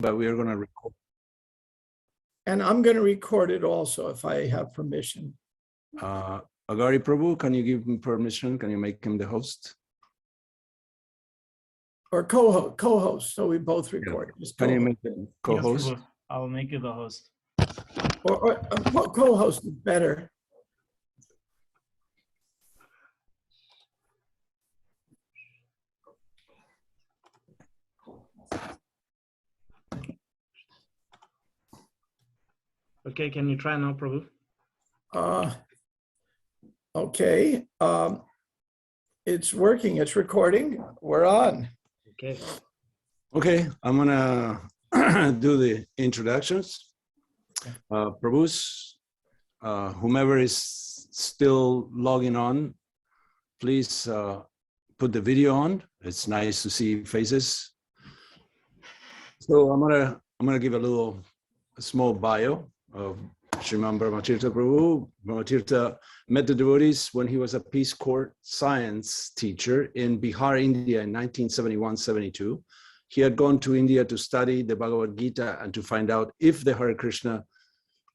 but we are going to record. And I'm going to record it also if I have permission. Agari Prabhu, can you give him permission? Can you make him the host? Or co-host, so we both record. Yeah. Can you make him co-host? Yes, I'll make you the host. Or co-host is better. Okay, can you try now, Prabhu? Okay. It's working. It's recording. We're on. Okay. Okay, I'm gonna do the introductions. Prabhus, whomever is still logging on, please put the video on. It's nice to see faces. So I'm gonna give a small bio of Sriman Brahmatirtha Prabhu. Brahmatirtha met the devotees when he was a Peace Corps science teacher in Bihar, India in 1971-72. He had gone to India to study the Bhagavad Gita and to find out if Hare Krishna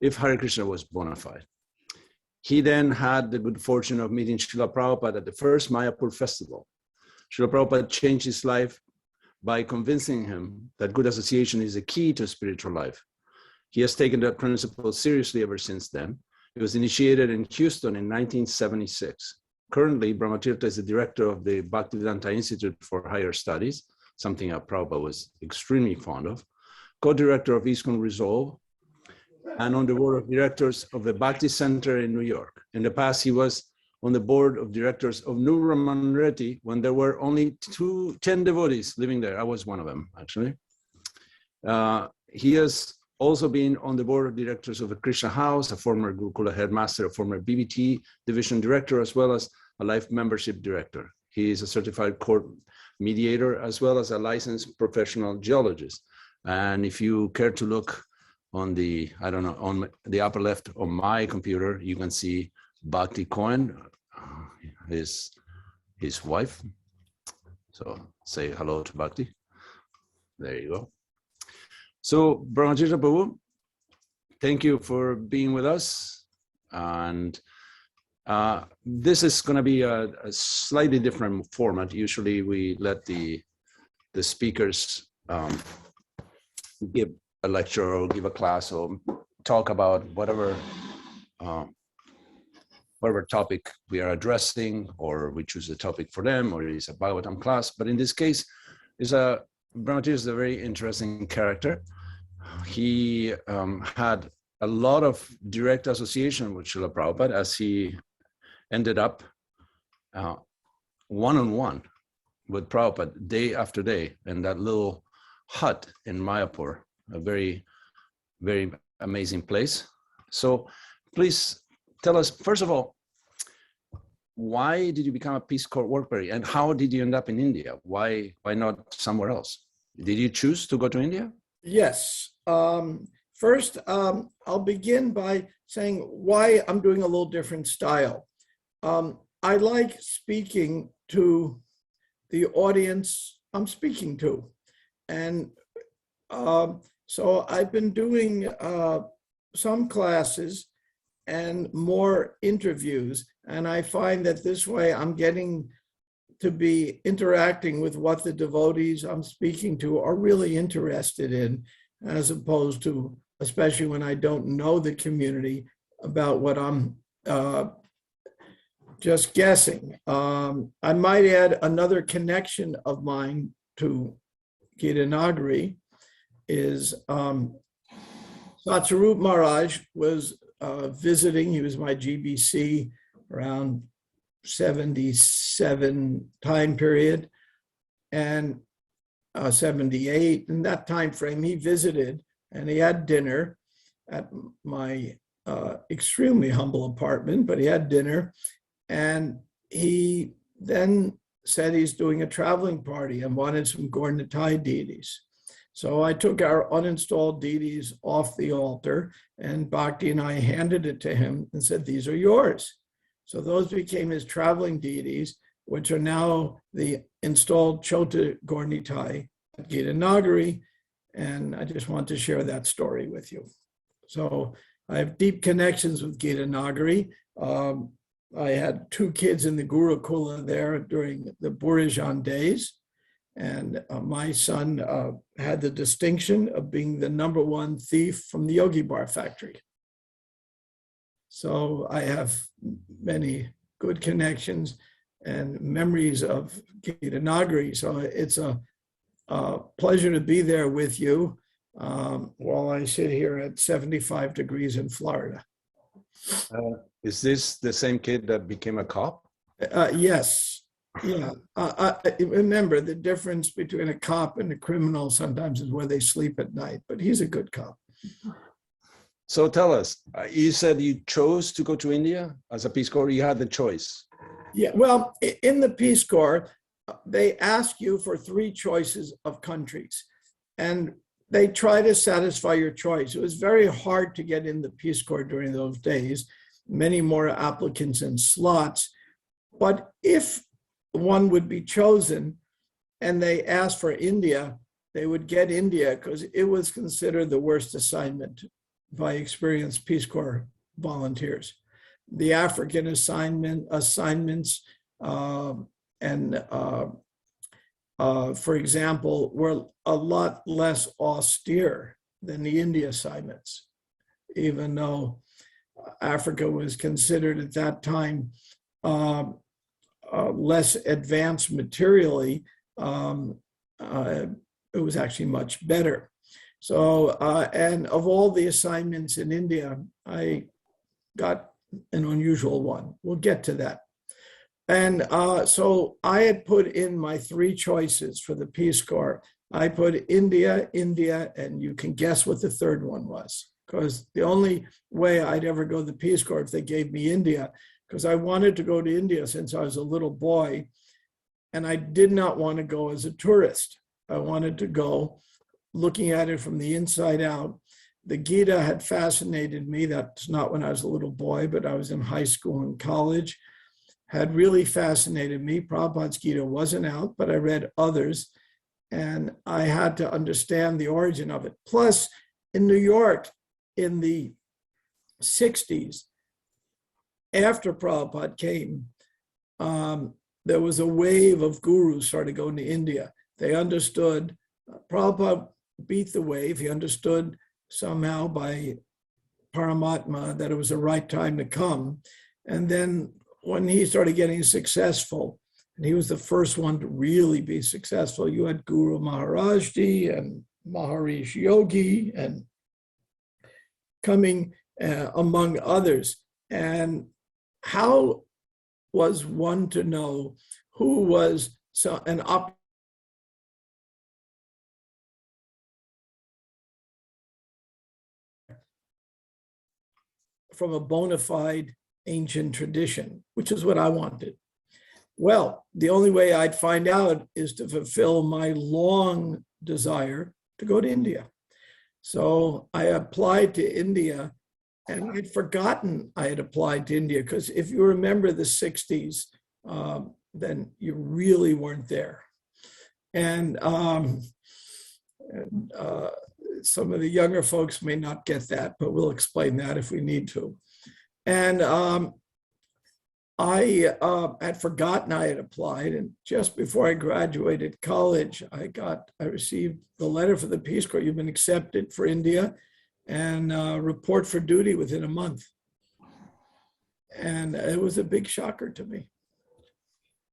was bona fide. He then had the good fortune of meeting Srila Prabhupada at the first Mayapur festival. Srila Prabhupada changed his life by convincing him that good association is the key to spiritual life. He has taken that principle seriously ever since then. It was initiated in Houston in 1976. Currently, Brahmatirtha is the director of the Bhaktivedanta Institute for Higher Studies, something Prabhupada was extremely fond of, co-director of ISKCON Resolve, and on the board of directors of the Bhakti Center in New York. In the past, he was on the board of directors of New Ramanreti when there were only 10 devotees living there. I was one of them, actually. He has also been on the board of directors of the Krishna House, a former Gurukula headmaster, a former BBT division director, as well as a life membership director. He is a certified court mediator, as well as a licensed professional geologist. And if you care to look on the, on the upper left of my computer, you can see Bhakti Cohen, his wife. So say hello to Bhakti. There you go. So Brahmatirtha Prabhu, thank you for being with us. And this is going to be a slightly different format. Usually we let the speakers give a lecture or give a class or talk about whatever topic we are addressing, or we choose a topic for them, or it's a Bhagavatam class. But in this case, Brahmatirtha is a very interesting character. He had a lot of direct association with Srila Prabhupada, as he ended up one-on-one with Prabhupada day after day in that little hut in Mayapur, a very, very amazing place. So please tell us, first of all, why did you become a Peace Corps worker, and how did you end up in India? Why not somewhere else? Did you choose to go to India? Yes. First, I'll begin by saying why I'm doing a little different style. I like speaking to the audience I'm speaking to. And so I've been doing some classes and more interviews. And I find that this way I'm getting to be interacting with what the devotees I'm speaking to are really interested in, as opposed to, especially when I don't know the community, about what I'm just guessing. I might add another connection of mine to Gita Nagari is Satsarup Maharaj was visiting. He was my GBC around 77 time period, and 78. In that time frame, he visited and he had dinner at my extremely humble apartment, but he had dinner. And he then said he's doing a traveling party and wanted some Gaur-Nitai deities. So I took our uninstalled deities off the altar, and Bhakti and I handed it to him and said, these are yours. So those became his traveling deities, which are now the installed Chota Gaur-Nitai at Gita Nagari. And I just want to share that story with you. So I have deep connections with Gita Nagari. I had 2 kids in the Gurukula there during the Burijan days. And my son had the distinction of being the #1 thief from the Yogi Bar factory. So I have many good connections and memories of Gita Nagari. So it's a pleasure to be there with you while I sit here at 75 degrees in Florida. Is this the same kid that became a cop? Yes. Yeah. Remember, the difference between a cop and a criminal sometimes is where they sleep at night, but he's a good cop. So tell us, you said you chose to go to India as a Peace Corps. You had the choice. Yeah, well, in the Peace Corps, they ask you for 3 choices of countries, and they try to satisfy your choice. It was very hard to get in the Peace Corps during those days, many more applicants and slots. But if one would be chosen and they asked for India, they would get India because it was considered the worst assignment by experienced Peace Corps volunteers. The African assignments for example, were a lot less austere than the India assignments, even though Africa was considered at that time less advanced materially. It was actually much better. So, and of all the assignments in India, I got an unusual one. We'll get to that. And so I had put in my 3 choices for the Peace Corps. I put India, and you can guess what the 3rd one was, because the only way I'd ever go to the Peace Corps if they gave me India, because I wanted to go to India since I was a little boy, and I did not want to go as a tourist. I wanted to go looking at it from the inside out. The Gita had fascinated me. That's not when I was a little boy, but I was in high school and college. Had really fascinated me. Prabhupada's Gita wasn't out, but I read others, and I had to understand the origin of it. Plus, in New York in the 60s, after Prabhupada came, there was a wave of gurus started going to India. They understood, Prabhupada beat the wave. He understood somehow by Paramatma that it was the right time to come. And then when he started getting successful, and he was the first one to really be successful, you had Guru Maharajji and Maharishi Yogi and coming among others. And how was one to know who was an op from a bona fide ancient tradition, which is what I wanted? Well, the only way I'd find out is to fulfill my long desire to go to India. So I applied to India, and I'd forgotten I had applied to India, because if you remember the 60s, then you really weren't there. And some of the younger folks may not get that, but we'll explain that if we need to. And I had forgotten I had applied, and just before I graduated college, I received the letter for the Peace Corps. You've been accepted for India, and report for duty within a month. And it was a big shocker to me.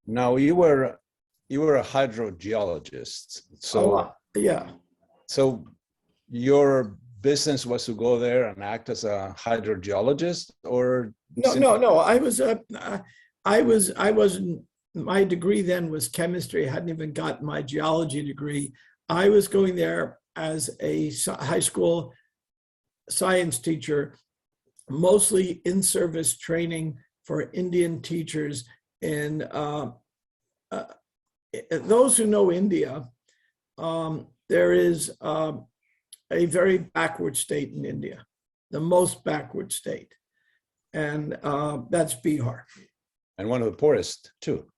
Now you were a hydrogeologist, so yeah. So your business was to go there and act as a hydrogeologist, or no. I wasn't. My degree then was chemistry. I hadn't even gotten my geology degree. I was going there as a high school science teacher, mostly in-service training for Indian teachers. And those who know India, there is a very backward state in India, the most backward state, and that's Bihar. And one of the poorest too.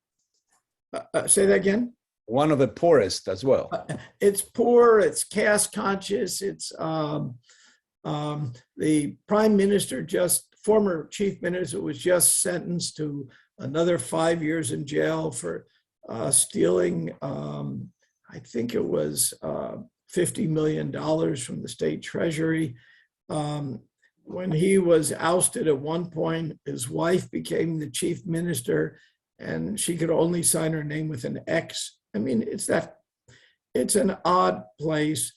Say that again? one of the poorest as well. It's poor, it's caste conscious, it's the prime minister, former chief minister, was just sentenced to another 5 years in jail for stealing, I think it was $50 million from the state treasury. When he was ousted at one point, his wife became the chief minister, and she could only sign her name with an X. I mean, it's an odd place.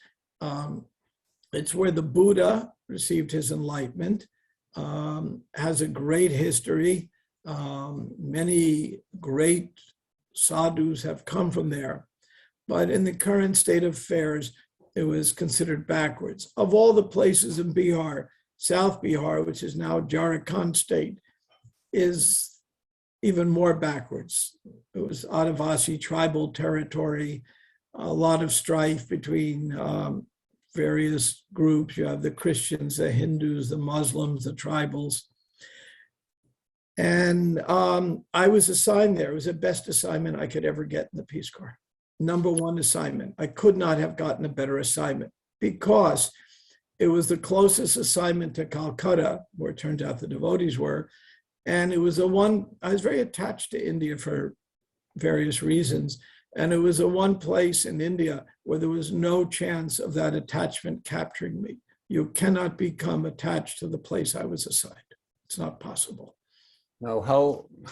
It's where the Buddha received his enlightenment, has a great history. Many great sadhus have come from there. But in the current state of affairs, it was considered backwards. Of all the places in Bihar, South Bihar, which is now Jharkhand state, is even more backwards. It was Adivasi tribal territory, a lot of strife between various groups. You have the Christians, the Hindus, the Muslims, the tribals. And I was assigned there. It was the best assignment I could ever get in the Peace Corps. #1 assignment. I could not have gotten a better assignment because it was the closest assignment to Calcutta, where it turns out the devotees were. And it was I was very attached to India for various reasons. And it was the one place in India where there was no chance of that attachment capturing me. You cannot become attached to the place I was assigned. It's not possible. Now,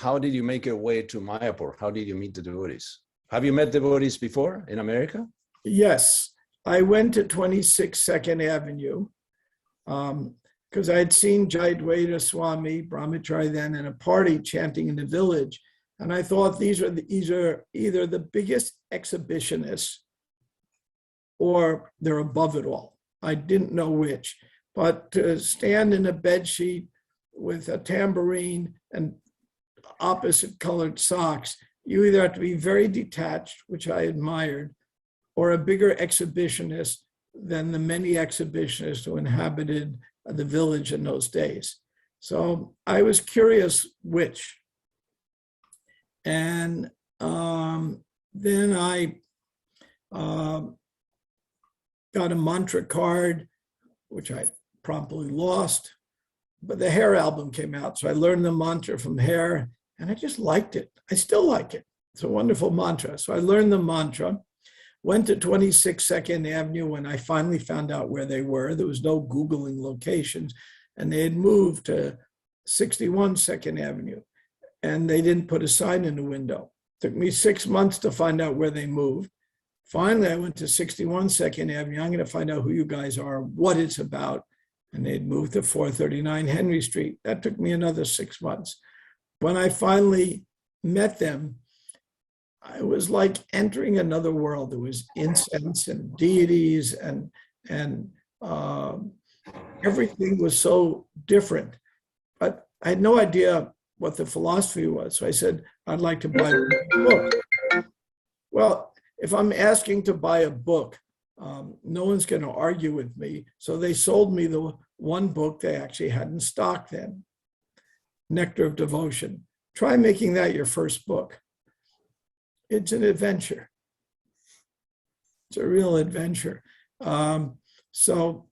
how did you make your way to Mayapur? How did you meet the devotees? Have you met devotees before in America? Yes, I went to 26 2nd Avenue because I had seen Jayadvaita Swami, Brahmatirtha then, in a party chanting in the village. And I thought these are either the biggest exhibitionists or they're above it all. I didn't know which. But to stand in a bedsheet with a tambourine and opposite colored socks, you either have to be very detached, which I admired, or a bigger exhibitionist than the many exhibitionists who inhabited the village in those days. So I was curious which. And then I got a mantra card, which I promptly lost, but the Hair album came out. So I learned the mantra from Hair, and I just liked it. I still like it. It's a wonderful mantra. So I learned the mantra, went to 26 2nd Avenue when I finally found out where they were. There was no Googling locations, and they had moved to 61 2nd Avenue, and they didn't put a sign in the window. It took me 6 months to find out where they moved. Finally, I went to 61 2nd Avenue. I'm going to find out who you guys are, what it's about. And they'd moved to 439 Henry Street. That took me another 6 months. When I finally met them, I was like entering another world. There was incense and deities and everything was so different. But I had no idea what the philosophy was. So I said, I'd like to buy a book. Well, if I'm asking to buy a book, no one's going to argue with me. So they sold me the one book they actually had in stock then, Nectar of Devotion. Try making that your first book. It's an adventure. It's a real adventure. So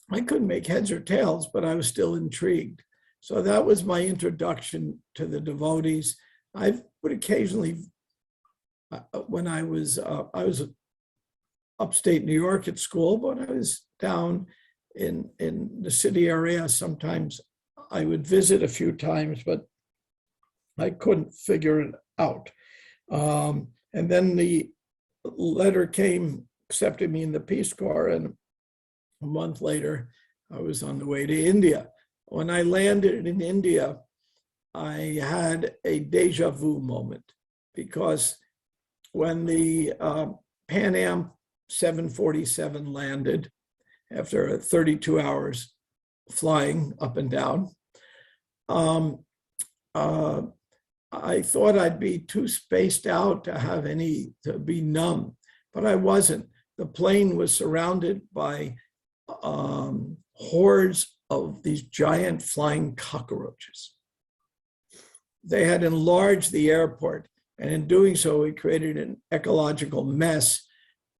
I couldn't make heads or tails, but I was still intrigued. So that was my introduction to the devotees. I would occasionally, when I was upstate New York at school, but I was down in the city area. Sometimes I would visit a few times, but I couldn't figure it out. And then the letter came accepting me in the Peace Corps, and a month later, I was on the way to India. When I landed in India, I had a deja vu moment because when the Pan Am 747 landed after 32 hours flying up and down, I thought I'd be too spaced out to be numb, but I wasn't. The plane was surrounded by hordes of these giant flying cockroaches. They had enlarged the airport And in doing so, we created an ecological mess.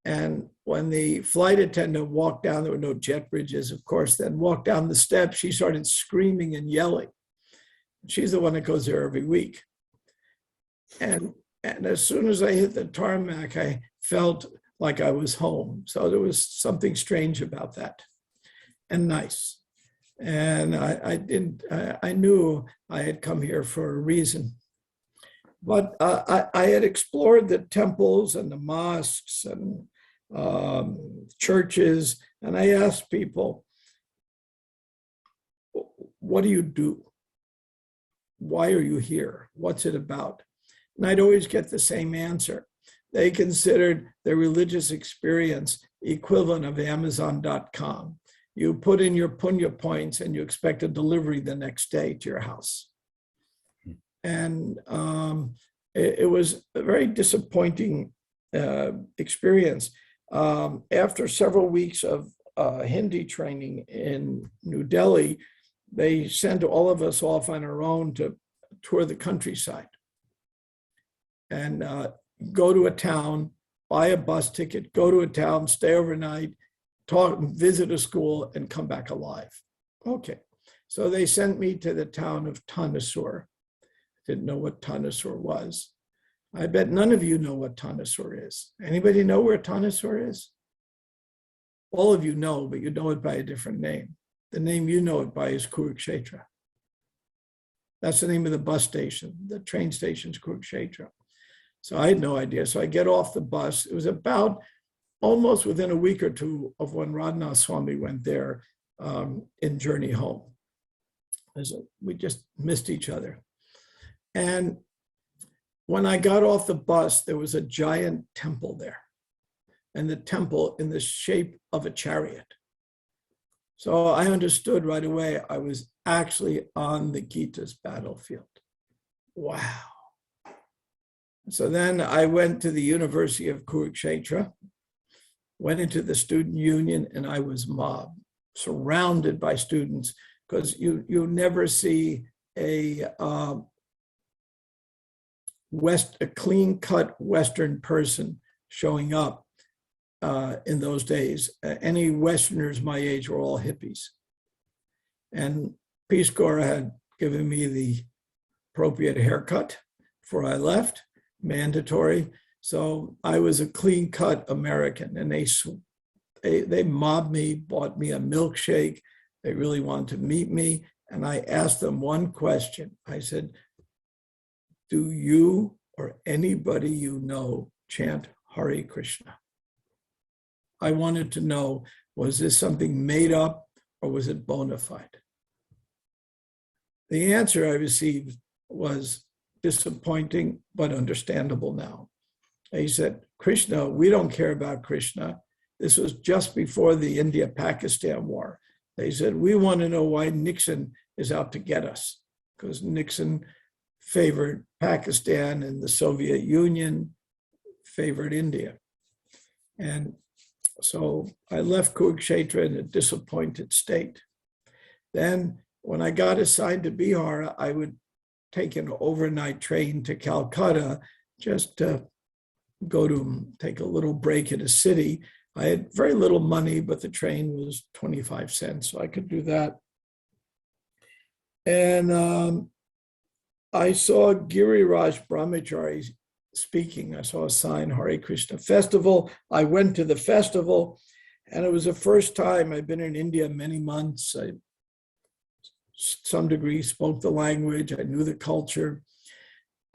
And when the flight attendant walked down, there were no jet bridges, of course, then walked down the steps, she started screaming and yelling. She's the one that goes there every week. And as soon as I hit the tarmac, I felt like I was home. So there was something strange about that, and nice. And I knew I had come here for a reason. But I had explored the temples and the mosques and churches, and I asked people, what do you do? Why are you here? What's it about? And I'd always get the same answer. They considered their religious experience equivalent of Amazon.com. You put in your punya points and you expect a delivery the next day to your house. And it was a very disappointing experience. After several weeks of Hindi training in New Delhi, they sent all of us off on our own to tour the countryside and go to a town, buy a bus ticket, go to a town, stay overnight, talk, visit a school, and come back alive. Okay, so they sent me to the town of Tanasur. Didn't know what Tanasur was. I bet none of you know what Tanasur is. Anybody know where Tanasur is? All of you know, but you know it by a different name. The name you know it by is Kurukshetra. That's the name of the bus station. The train station's Kurukshetra. So I had no idea. So I get off the bus. It was about almost within a week or two of when Radhanath Swami went there in Journey Home. We just missed each other. And when I got off the bus, there was a giant temple there, and the temple in the shape of a chariot. So I understood right away I was actually on the Gita's battlefield. Wow. So then I went to the University of Kurukshetra, went into the student union, and I was mobbed, surrounded by students, because you never see a clean-cut Western person showing up in those days. Any Westerners my age were all hippies. And Peace Corps had given me the appropriate haircut before I left, mandatory. So I was a clean-cut American, and they mobbed me, bought me a milkshake. They really wanted to meet me. And I asked them one question. I said, do you or anybody you know chant Hare Krishna? I wanted to know, was this something made up or was it bona fide? The answer I received was disappointing, but understandable now. He said, Krishna, we don't care about Krishna. This was just before the India-Pakistan war. They said, we want to know why Nixon is out to get us, because Nixon favored Pakistan and the Soviet Union favored India. And so I left Kurukshetra in a disappointed state. Then when I got assigned to Bihar, I would take an overnight train to Calcutta just to take a little break at a city. I had very little money, but the train was 25 cents, so I could do that. And I saw Giriraj Brahmachari speaking. I saw a sign, Hare Krishna Festival. I went to the festival, and it was the first time I'd been in India many months. I, some degree, spoke the language. I knew the culture.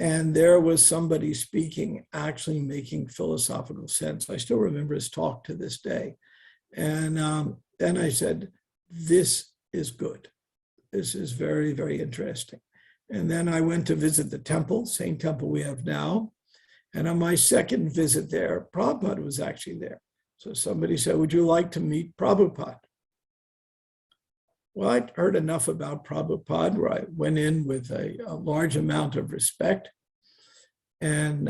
And there was somebody speaking, actually making philosophical sense. I still remember his talk to this day. And then I said, this is good. This is very, very interesting. And then I went to visit the temple, same temple we have now. And on my second visit there, Prabhupada was actually there. So somebody said, would you like to meet Prabhupada? Well, I'd heard enough about Prabhupada where I went in with a large amount of respect. And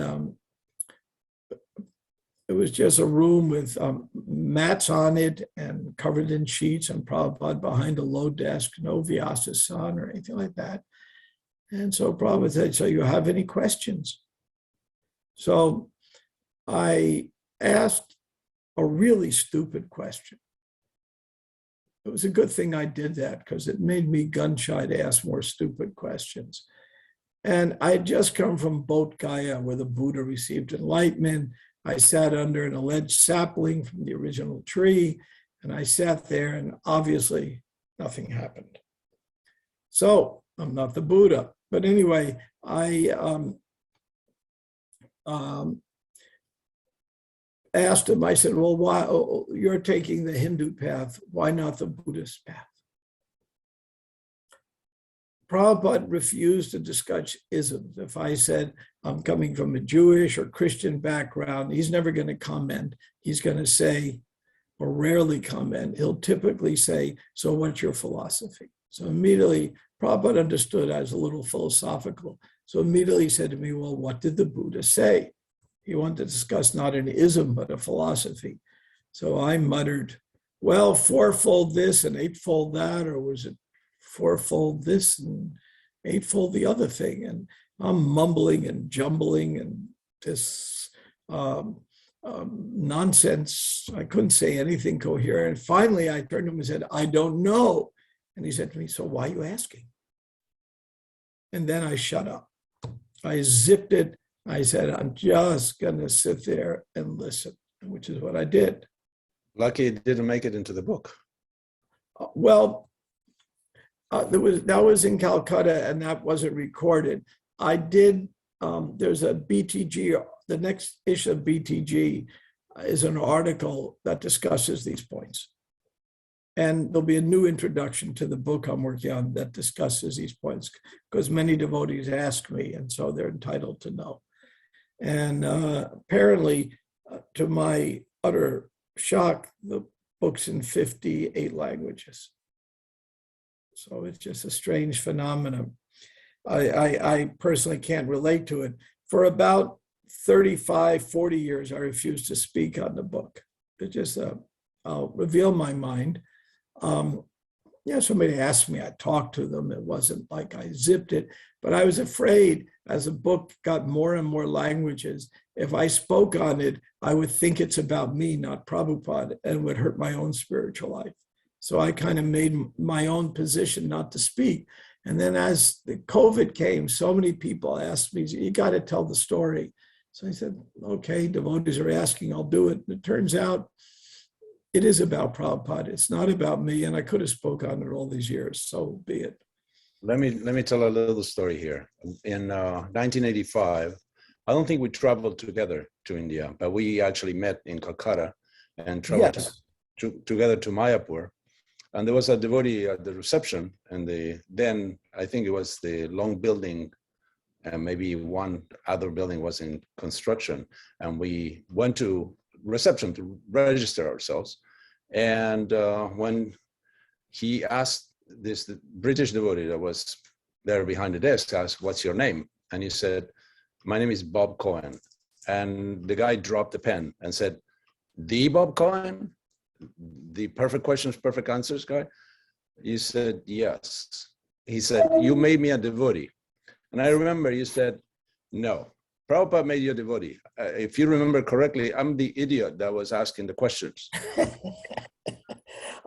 it was just a room with mats on it and covered in sheets, and Prabhupada behind a low desk, no Vyasa-san or anything like that. And so Prabhupada said, so you have any questions? So I asked a really stupid question. It was a good thing I did that because it made me gun shy to ask more stupid questions. And I had just come from Bodh Gaya, where the Buddha received enlightenment. I sat under an alleged sapling from the original tree, and I sat there, and obviously nothing happened. So I'm not the Buddha. But anyway, I asked him, I said, well, why, you're taking the Hindu path, why not the Buddhist path? Prabhupada refused to discuss isms. If I said I'm coming from a Jewish or Christian background, he's never going to comment. He's going to say, or rarely comment, he'll typically say, so what's your philosophy? So immediately, Prabhupada understood I was a little philosophical. So immediately he said to me, well, what did the Buddha say? He wanted to discuss not an ism, but a philosophy. So I muttered, well, fourfold this and eightfold that, or was it fourfold this and eightfold the other thing? And I'm mumbling and jumbling and this nonsense. I couldn't say anything coherent. And finally, I turned to him and said, I don't know. And he said to me, so why are you asking? And then I shut up. I zipped it. I said, I'm just going to sit there and listen, which is what I did. Lucky it didn't make it into the book. Well, that was in Calcutta, and that wasn't recorded. I did, there's a BTG, the next issue of BTG is an article that discusses these points. And there'll be a new introduction to the book I'm working on that discusses these points, because many devotees ask me, and so they're entitled to know. And apparently, to my utter shock, the book's in 58 languages. So it's just a strange phenomenon. I personally can't relate to it. For about 35, 40 years, I refused to speak on the book. It just, I'll reveal my mind. Somebody asked me, I talked to them. It wasn't like I zipped it, but I was afraid as the book got more and more languages, if I spoke on it, I would think it's about me, not Prabhupada, and would hurt my own spiritual life. So I kind of made my own position not to speak. And then as the COVID came, so many people asked me, you got to tell the story. So I said, okay, devotees are asking, I'll do it. And it turns out it is about Prabhupada. It's not about me. And I could have spoken on it all these years. So be it. Let me tell a little story here. In 1985, I don't think we traveled together to India, but we actually met in Calcutta and traveled together to Mayapur. And there was a devotee at the reception, and then I think it was the long building, and maybe one other building was in construction. And we went to reception to register ourselves. And when he asked this British devotee that was there behind the desk, asked, what's your name? And he said, my name is Bob Cohen. And the guy dropped the pen and said, the Bob Cohen? The perfect questions, perfect answers guy? You said, yes. He said, you made me a devotee. And I remember you said, no, Prabhupada made you a devotee. If you remember correctly, I'm the idiot that was asking the questions.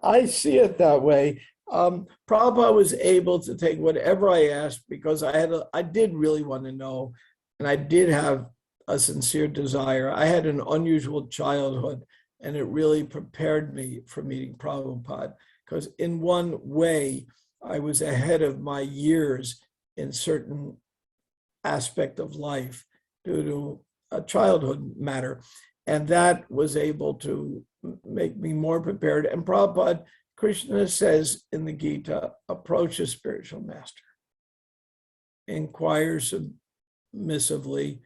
I see it that way. Prabhupada was able to take whatever I asked because I did really want to know, and I did have a sincere desire. I had an unusual childhood, and it really prepared me for meeting Prabhupada, because in one way, I was ahead of my years in certain aspect of life due to a childhood matter. And that was able to make me more prepared. And Prabhupada, Krishna says in the Gita, approach a spiritual master, inquire submissively,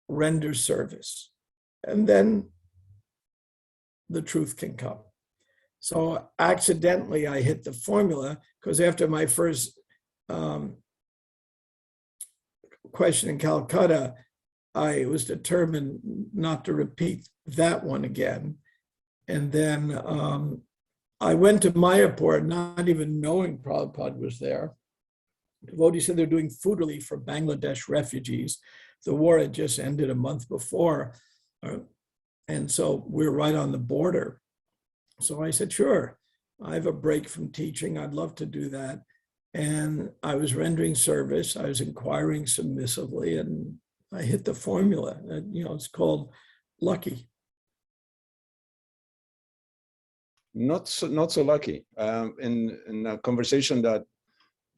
render service, and then the truth can come. So accidentally, I hit the formula because after my first question in Calcutta, I was determined not to repeat that one again. And then I went to Mayapur, not even knowing Prabhupada was there. Devotees said they're doing food relief for Bangladesh refugees. the war had just ended a month before. And so we're right on the border. So I said, sure, I have a break from teaching. I'd love to do that. And I was rendering service. I was inquiring submissively, and I hit the formula. It's called lucky. Not so lucky. In a conversation that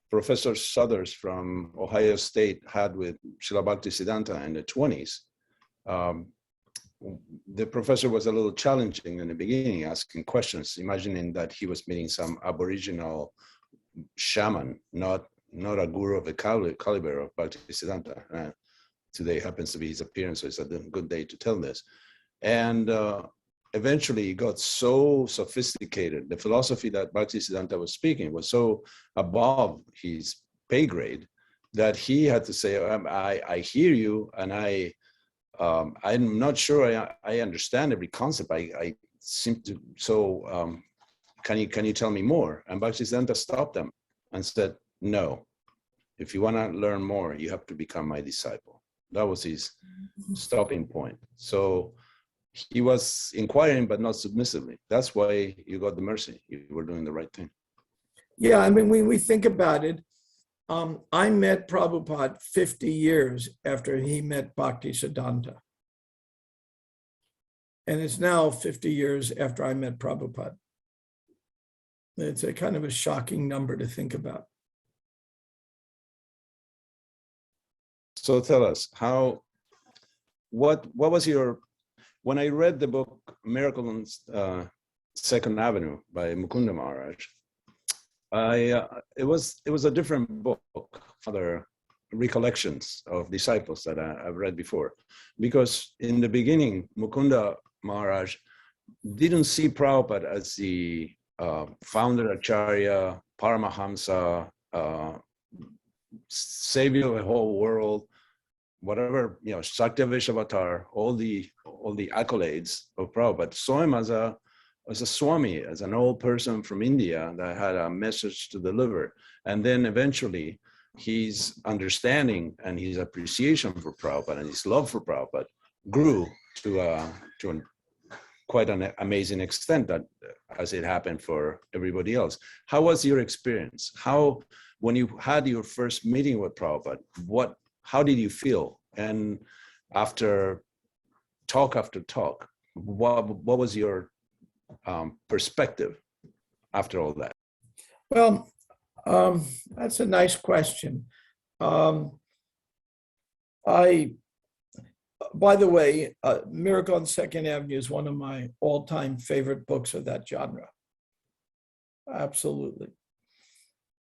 Professor Suthers from Ohio State had with Srila Bhaktisiddhanta in the 20s, the professor was a little challenging in the beginning, asking questions, imagining that he was meeting some aboriginal shaman, not a guru of the caliber of Bhaktisiddhanta. Today happens to be his appearance, so it's a good day to tell this. And eventually it got so sophisticated. The philosophy that Bhaktisiddhanta was speaking was so above his pay grade that he had to say, I hear you, and I'm not sure I understand every concept. I seem to, so can you tell me more? And Bhaktisiddhanta stopped them and said, no, if you want to learn more, you have to become my disciple. That was his stopping point. So he was inquiring, but not submissively. That's why you got the mercy. You were doing the right thing. Yeah, I mean, when we think about it, I met Prabhupada 50 years after he met Bhaktisiddhanta. And it's now 50 years after I met Prabhupada. It's a kind of a shocking number to think about. So tell us, what was your, when I read the book Miracle on Second Avenue by Mukunda Maharaj, it was a different book, other recollections of disciples that I've read before. Because in the beginning, Mukunda Maharaj didn't see Prabhupada as the founder, Acharya, Paramahamsa, savior of the whole world, whatever, Shakti Vishavatar, all the accolades of Prabhupada, saw him as a Swami, as an old person from India that had a message to deliver. And then eventually his understanding and his appreciation for Prabhupada and his love for Prabhupada grew to quite an amazing extent, that as it happened for everybody else. How was your experience? When you had your first meeting with Prabhupada, how did you feel? And after talk, what was your perspective after all that? Well, that's a nice question. By the way, Miracle on Second Avenue is one of my all-time favorite books of that genre. Absolutely.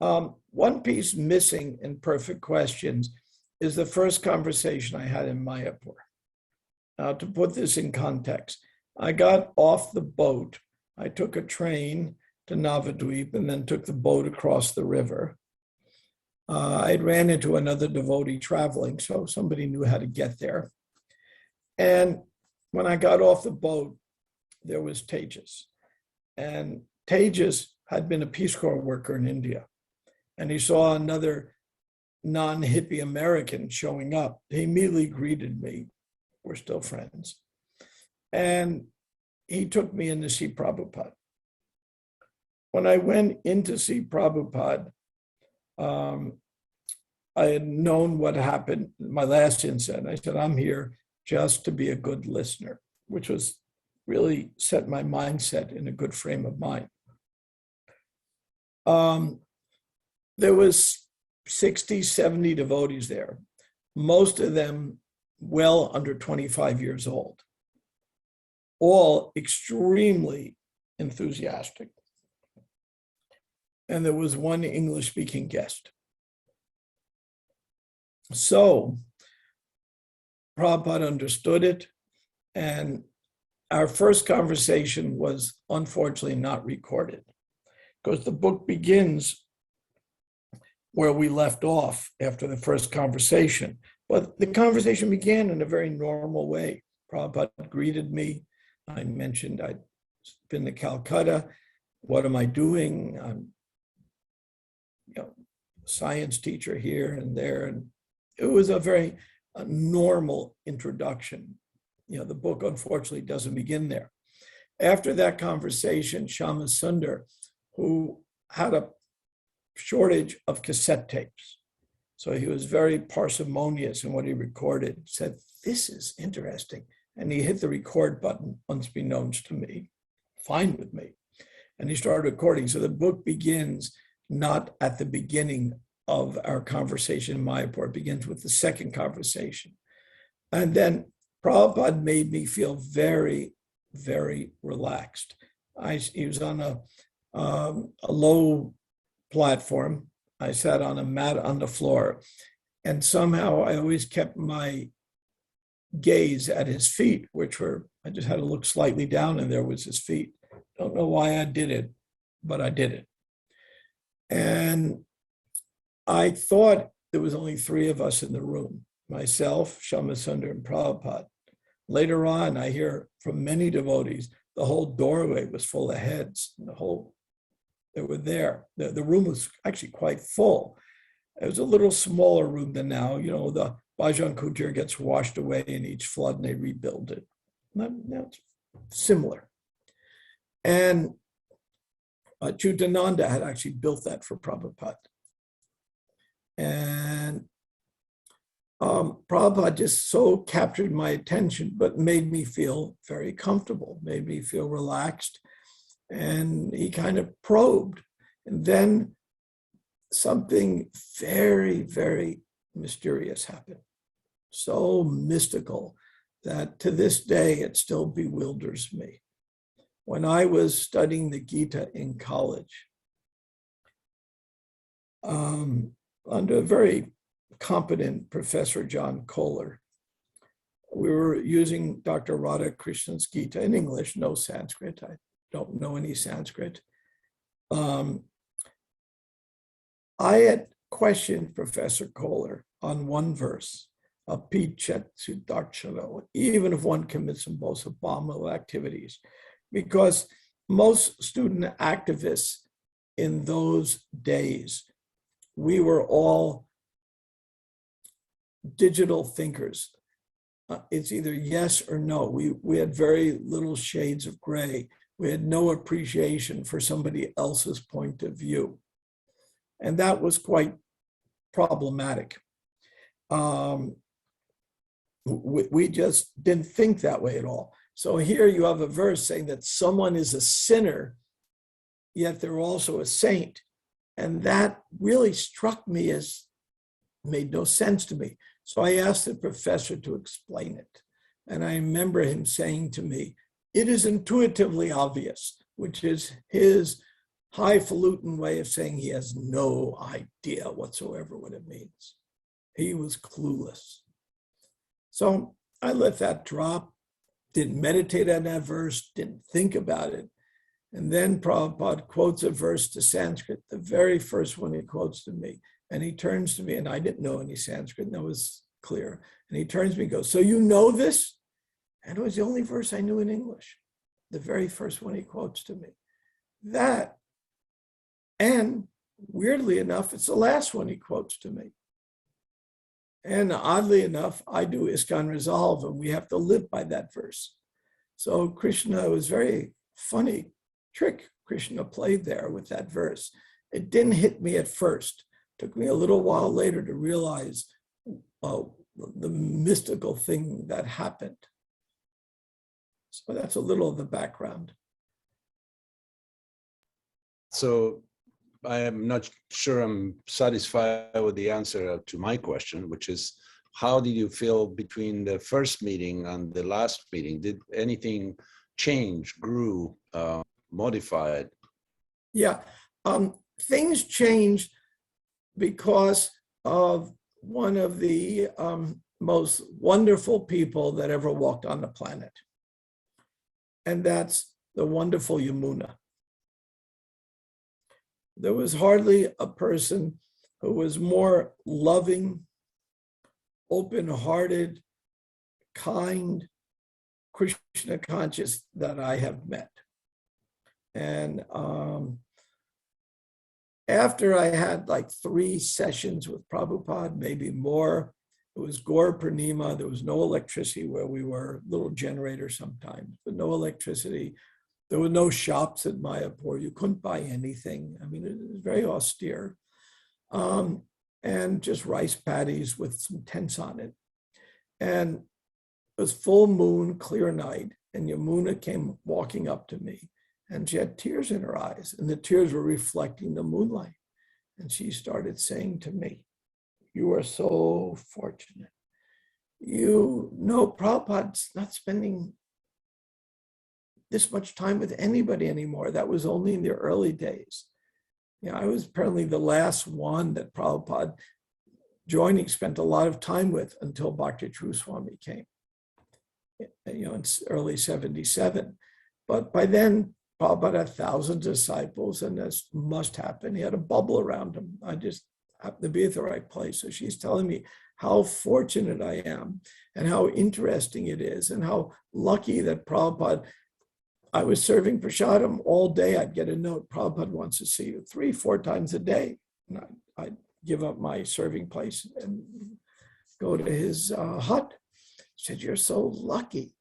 One piece missing in Perfect Questions is the first conversation I had in Mayapur. Now, to put this in context, I got off the boat. I took a train to Navadvip and then took the boat across the river. I ran into another devotee traveling, so somebody knew how to get there. And when I got off the boat, there was Tejas. And Tejas had been a Peace Corps worker in India. And he saw another non-hippie American showing up. He immediately greeted me. We're still friends. And he took me in to see Prabhupada. When I went in to see Prabhupada, I had known what happened, my last incident. I said, I'm here just to be a good listener, which was really set my mindset in a good frame of mind. There was 60, 70 devotees there, most of them well under 25 years old, all extremely enthusiastic. And there was one English-speaking guest. So Prabhupada understood it, and our first conversation was unfortunately not recorded, because the book begins where we left off after the first conversation. But the conversation began in a very normal way. Prabhupada greeted me. I mentioned I'd been to Calcutta. What am I doing? I'm a science teacher here and there. And it was a very a normal introduction. You know, the book unfortunately doesn't begin there. After that conversation, Shama Sundar, who had a shortage of cassette tapes, so he was very parsimonious in what he recorded, said, "This is interesting." And he hit the record button, unbeknownst to me, fine with me. And he started recording. So the book begins not at the beginning of our conversation in Mayapur. It begins with the second conversation. And then Prabhupada made me feel very, very relaxed. He was on a low platform. I sat on a mat on the floor, and somehow I always kept my gaze at his feet, which were, I just had to look slightly down and there was his feet. Don't know why I did it, but I did it. And I thought there was only three of us in the room, myself, Shama Sundar, and Prabhupada. Later on, I hear from many devotees, the whole doorway was full of heads. They were there. The room was actually quite full. It was a little smaller room than now. You know, the Bhajan Kutir gets washed away in each flood and they rebuild it. Now it's similar. And Chutananda had actually built that for Prabhupada. And Prabhupada just so captured my attention, but made me feel very comfortable, made me feel relaxed. And he kind of probed. And then something very, very mysterious happened. So mystical that to this day, it still bewilders me. When I was studying the Gita in college, under a very competent Professor John Kohler, we were using Dr. Radha Krishna's Gita in English, no Sanskrit. I don't know any Sanskrit. I had questioned Professor Kohler on one verse, apichet sudarshano, even if one commits some most abominable activities, because most student activists in those days, we were all digital thinkers. It's either yes or no. We had very little shades of gray. We had no appreciation for somebody else's point of view. And that was quite problematic. We just didn't think that way at all. So here you have a verse saying that someone is a sinner, yet they're also a saint. And that really struck me as made no sense to me. So I asked the professor to explain it. And I remember him saying to me, "It is intuitively obvious," which is his highfalutin way of saying he has no idea whatsoever what it means. He was clueless. So I let that drop, didn't meditate on that verse, didn't think about it. And then Prabhupada quotes a verse to Sanskrit, the very first one he quotes to me. And he turns to me, and I didn't know any Sanskrit, and that was clear. And he turns to me and goes, "So you know this?" And it was the only verse I knew in English, the very first one he quotes to me. That, and weirdly enough, it's the last one he quotes to me. And oddly enough, I do ISKCON Resolve, and we have to live by that verse. So Krishna was very funny trick Krishna played there with that verse. It didn't hit me at first. It took me a little while later to realize the mystical thing that happened. So that's a little of the background. So I am not sure I'm satisfied with the answer to my question, which is, how did you feel between the first meeting and the last meeting? Did anything change, grew, modified? Yeah, things changed because of one of the most wonderful people that ever walked on the planet. And that's the wonderful Yamuna. There was hardly a person who was more loving, open-hearted, kind, Krishna conscious that I have met. And after I had like 3 sessions with Prabhupada, maybe more, It was Gaur Purnima. There was no electricity where we were, little generator sometimes, but no electricity. There were no shops at Mayapur. You couldn't buy anything. I mean, it was very austere. And just rice paddies with some tents on it. And it was full moon, clear night. And Yamuna came walking up to me, and she had tears in her eyes, and the tears were reflecting the moonlight. And she started saying to me, "You are so fortunate. You know, Prabhupada's not spending this much time with anybody anymore. That was only in the early days. You know, I was apparently the last one that Prabhupada spent a lot of time with until Bhakti True Swami came, you know, in early 77. But by then, Prabhupada had thousands of disciples, and this must happen. He had a bubble around him. I just happened to be at the right place. So she's telling me how fortunate I am and how interesting it is and how lucky that Prabhupada, I was serving prasadam all day. I'd get a note, "Prabhupada wants to see you," 3-4 times a day. And I'd give up my serving place and go to his hut. She said, "You're so lucky."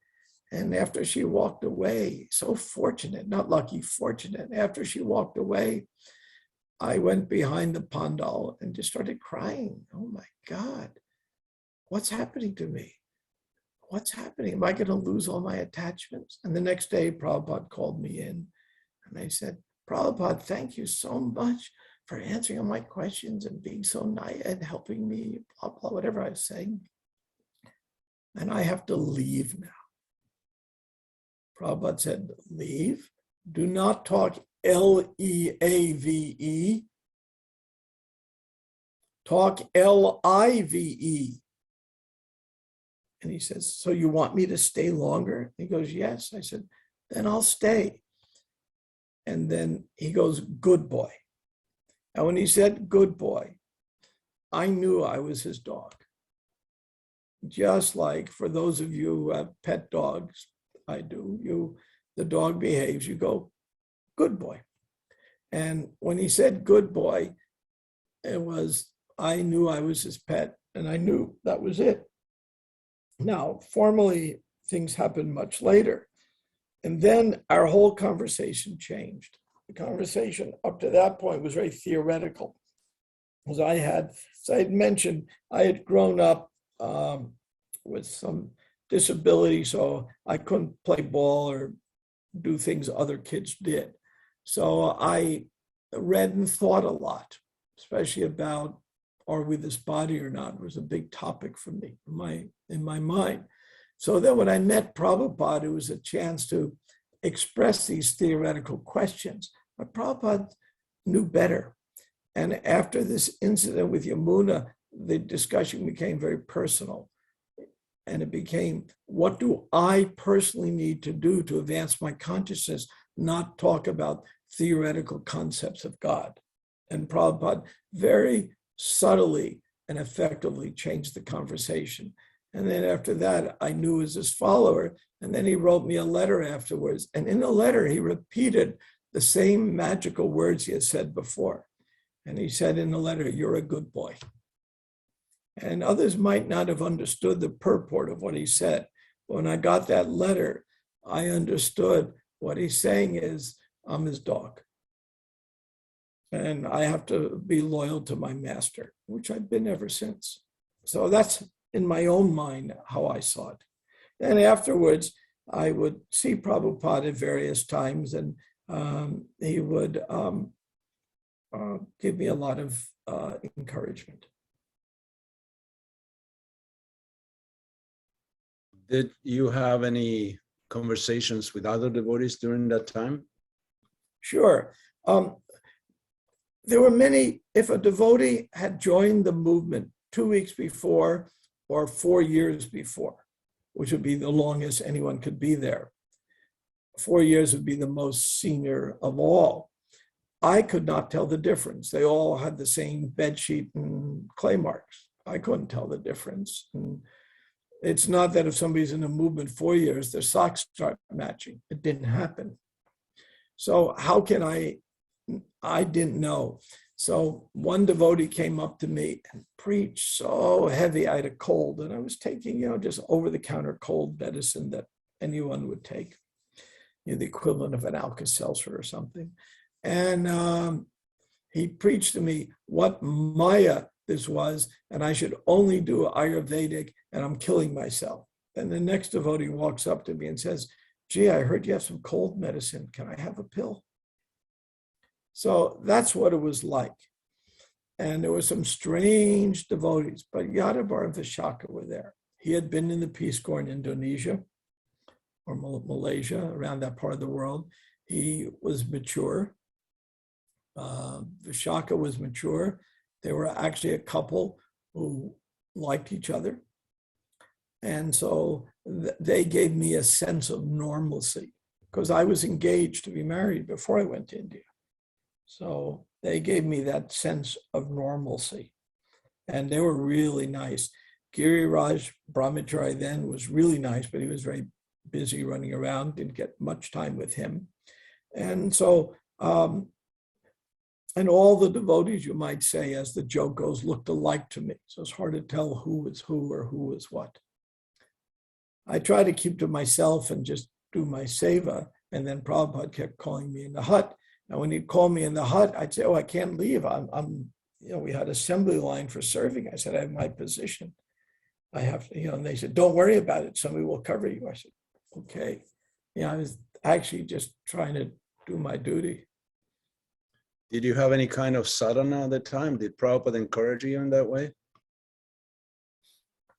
And after she walked away, so fortunate, not lucky, fortunate. After she walked away, I went behind the pandal and just started crying. Oh my God, what's happening to me? What's happening? Am I going to lose all my attachments? And the next day, Prabhupada called me in, and I said, "Prabhupada, thank you so much for answering all my questions and being so nice and helping me," blah, blah, whatever I was saying. "And I have to leave now." Prabhupada said, "Leave? Do not talk Leave. Talk Live." And he says, "So you want me to stay longer?" He goes, "Yes." I said, "Then I'll stay." And then he goes, "Good boy." And when he said "good boy," I knew I was his dog. Just like for those of you who have pet dogs, I do, the dog behaves, you go, "Good boy." And when he said "good boy," I knew I was his pet, and I knew that was it. Now, formally, things happened much later. And then our whole conversation changed. The conversation up to that point was very theoretical. As I had mentioned, I had grown up with some disability, so I couldn't play ball or do things other kids did. So I read and thought a lot, especially about, are we this body or not? It was a big topic for me in my mind. So then when I met Prabhupada, it was a chance to express these theoretical questions. But Prabhupada knew better. And after this incident with Yamuna, the discussion became very personal. And it became, what do I personally need to do to advance my consciousness, not talk about theoretical concepts of God? And Prabhupada very subtly and effectively changed the conversation. And then after that, I knew as his follower. And then he wrote me a letter afterwards. And in the letter, he repeated the same magical words he had said before. And he said in the letter, "You're a good boy." And others might not have understood the purport of what he said. When I got that letter, I understood what he's saying is, I'm his dog. And I have to be loyal to my master, which I've been ever since. So that's in my own mind how I saw it. And afterwards, I would see Prabhupada at various times, and he would give me a lot of encouragement. Did you have any conversations with other devotees during that time? Sure. There were many. If a devotee had joined the movement 2 weeks before or 4 years before, which would be the longest anyone could be there, 4 years would be the most senior of all, I could not tell the difference. They all had the same bed sheet and clay marks. I couldn't tell the difference. And it's not that if somebody's in a movement 4 years, their socks start matching. It didn't happen. So how can I didn't know. So one devotee came up to me and preached so heavy. I had a cold, and I was taking, just over-the-counter cold medicine that anyone would take, the equivalent of an Alka-Seltzer or something. And he preached to me what Maya this was, and I should only do Ayurvedic, and I'm killing myself. And the next devotee walks up to me and says, gee, I heard you have some cold medicine. Can I have a pill? So that's what it was like. And there were some strange devotees, but Yadavar and Vishaka were there. He had been in the Peace Corps in Indonesia or Malaysia, around that part of the world. He was mature. Vishaka was mature. They were actually a couple who liked each other. And so they gave me a sense of normalcy because I was engaged to be married before I went to India. So they gave me that sense of normalcy. And they were really nice. Giriraj Brahmatirtha then was really nice, but he was very busy running around, didn't get much time with him. And so, and all the devotees, you might say, as the joke goes, looked alike to me. So it's hard to tell who was who or who was what. I try to keep to myself and just do my seva. And then Prabhupada kept calling me in the hut. And when he'd call me in the hut, I'd say, oh, I can't leave. We had assembly line for serving. I said, I have my position. I have to, and they said, don't worry about it. Somebody will cover you. I said, okay. I was actually just trying to do my duty. Did you have any kind of sadhana at the time? Did Prabhupada encourage you in that way?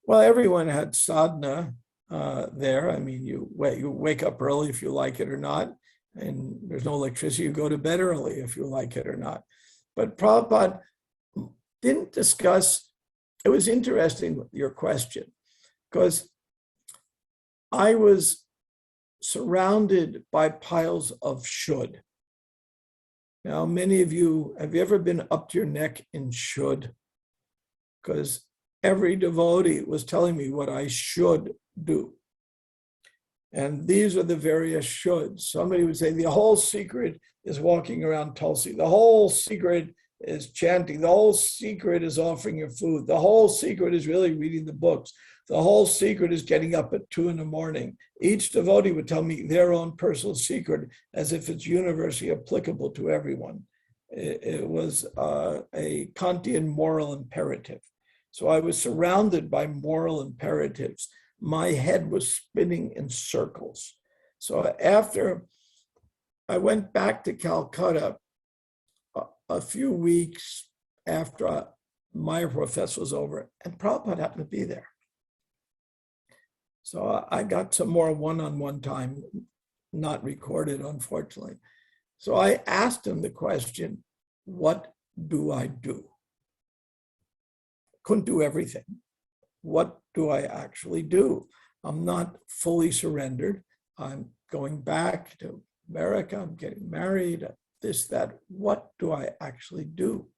Well, everyone had sadhana there. I mean, you wake up early if you like it or not. And there's no electricity, you go to bed early if you like it or not. But Prabhupada didn't discuss, it was interesting, your question, because I was surrounded by piles of should. Now, many of you, have you ever been up to your neck in should? Because every devotee was telling me what I should do. And these are the various shoulds. Somebody would say the whole secret is walking around Tulsi. The whole secret is chanting. The whole secret is offering your food. The whole secret is really reading the books. The whole secret is getting up at 2 a.m. Each devotee would tell me their own personal secret as if it's universally applicable to everyone. It was a Kantian moral imperative. So I was surrounded by moral imperatives. My head was spinning in circles. So after I went back to Calcutta a few weeks after Mayapur Fest was over, and Prabhupada happened to be there. So I got some more one-on-one time, not recorded, unfortunately. So I asked him the question, what do I do? Couldn't do everything. What do I actually do? I'm not fully surrendered. I'm going back to America. I'm getting married, this, that. What do I actually do?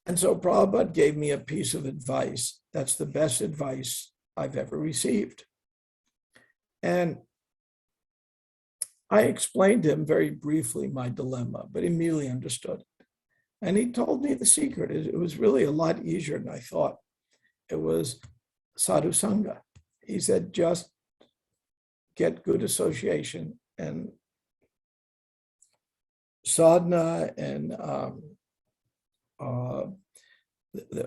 And so Prabhupada gave me a piece of advice. That's the best advice I've ever received. And I explained to him very briefly my dilemma, but he immediately understood it. And he told me the secret. It was really a lot easier than I thought. It was sadhu sangha. He said, just get good association, and sadhana and the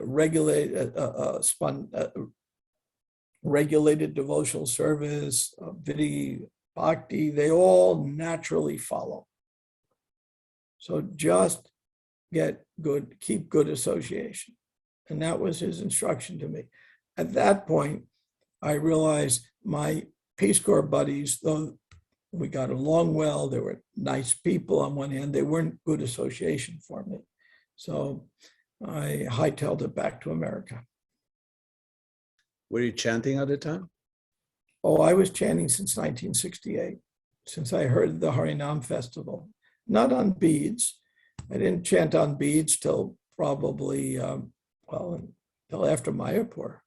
regulated devotional service, vidhi, bhakti, they all naturally follow. So just get good, keep good association. And that was his instruction to me. At that point, I realized my Peace Corps buddies, though we got along well, they were nice people on one hand, they weren't good association for me. So I hightailed it back to America. Were you chanting at the time? Oh, I was chanting since 1968, since I heard the Harinam festival. Not on beads. I didn't chant on beads till probably, until after Mayapur.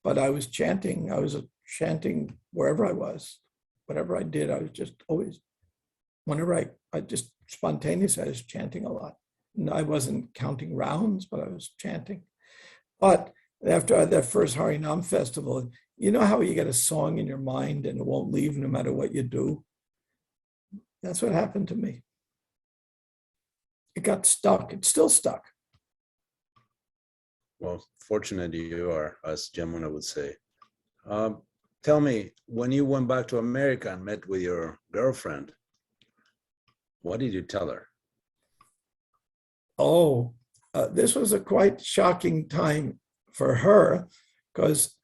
But I was chanting wherever I was. Whatever I did, I was just always, whenever I just spontaneously, I was chanting a lot. I wasn't counting rounds, but I was chanting. But after that first Harinam festival, you know how you get a song in your mind and it won't leave no matter what you do? That's what happened to me. It got stuck. It's still stuck. Well, fortunate you are, as Jamuna would say. Tell me, when you went back to America and met with your girlfriend, what did you tell her? Oh, this was a quite shocking time for her because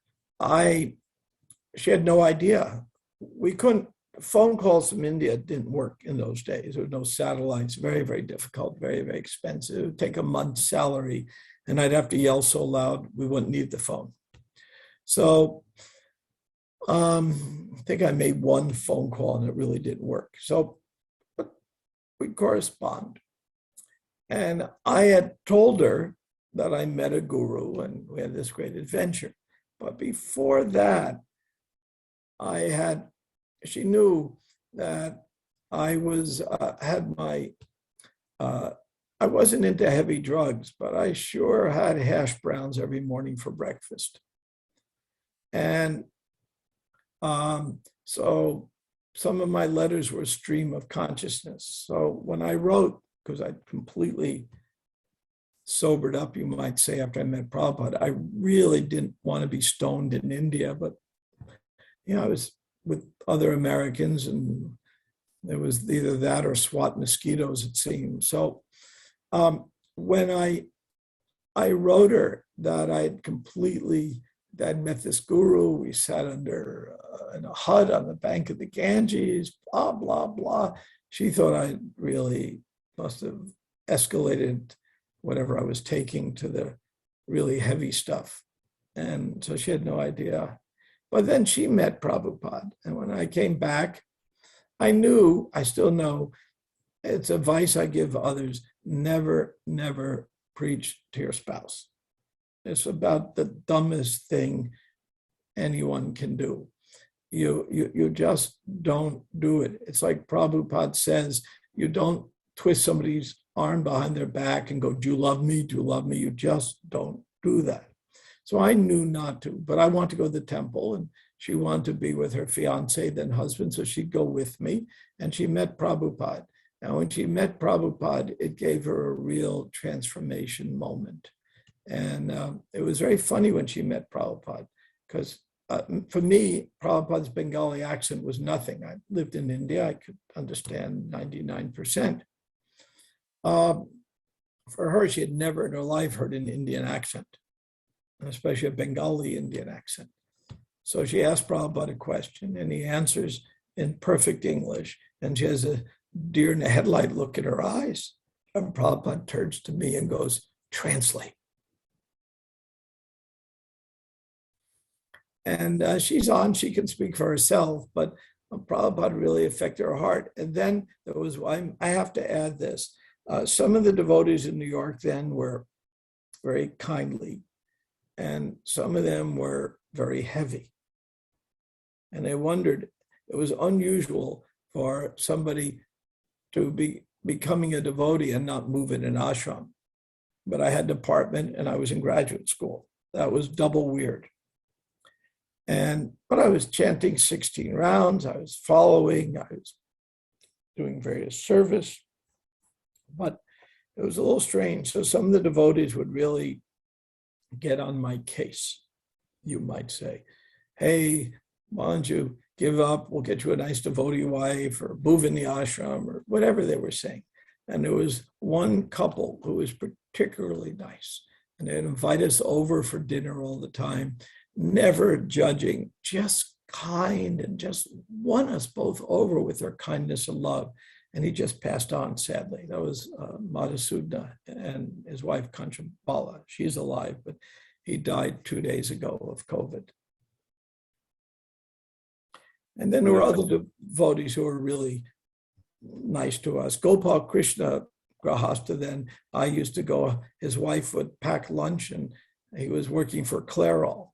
she had no idea. We couldn't, phone calls from India didn't work in those days. There were no satellites, very, very difficult, very, very expensive. It would take a month's salary and I'd have to yell so loud, we wouldn't need the phone. So I think I made one phone call and it really didn't work. So we correspond. And I had told her that I met a guru and we had this great adventure. But before that, she knew that I was, I wasn't into heavy drugs, but I sure had hash browns every morning for breakfast. And so some of my letters were a stream of consciousness. So when I wrote, because I'd completely sobered up, you might say, after I met Prabhupada, I really didn't want to be stoned in India, but I was with other Americans and there was either that or SWAT mosquitoes, it seemed. So when I wrote her that I'd met this guru, we sat under in a hut on the bank of the Ganges, blah, blah, blah. She thought I really must have escalated whatever I was taking to the really heavy stuff. And so she had no idea. But then she met Prabhupada. And when I came back, I still know, it's advice I give others, never, never preach to your spouse. It's about the dumbest thing anyone can do. You just don't do it. It's like Prabhupada says, you don't twist somebody's arm behind their back and go, do you love me? Do you love me? You just don't do that. So I knew not to, but I wanted to go to the temple and she wanted to be with her fiance, then husband, so she'd go with me. And she met Prabhupada. Now, when she met Prabhupada, it gave her a real transformation moment. And it was very funny when she met Prabhupada, because for me, Prabhupada's Bengali accent was nothing. I lived in India. I could understand 99%. For her, she had never in her life heard an Indian accent, especially a Bengali Indian accent. So she asked Prabhupada a question and he answers in perfect English. And she has a deer in the headlight look in her eyes. And Prabhupada turns to me and goes, translate. And she's on, she can speak for herself, but Prabhupada really affected her heart. And then there was, I have to add this. Some of the devotees in New York then were very kindly, and some of them were very heavy. And they wondered, it was unusual for somebody to be becoming a devotee and not move in an ashram. But I had an apartment and I was in graduate school. That was double weird. But I was chanting 16 rounds, I was following, I was doing various service, but it was a little strange. So some of the devotees would really get on my case, you might say. Hey, why don't you give up? We'll get you a nice devotee wife, or move in the ashram, or whatever they were saying. And there was one couple who was particularly nice, and they'd invite us over for dinner all the time, never judging, just kind, and just won us both over with their kindness and love. And he just passed on, sadly. That was Madhusudana and his wife, Kanchanbala. She's alive, but he died 2 days ago of COVID. And then there were other devotees who were really nice to us. Gopal Krishna Grahasta, then I used to go, his wife would pack lunch, and he was working for Clairol,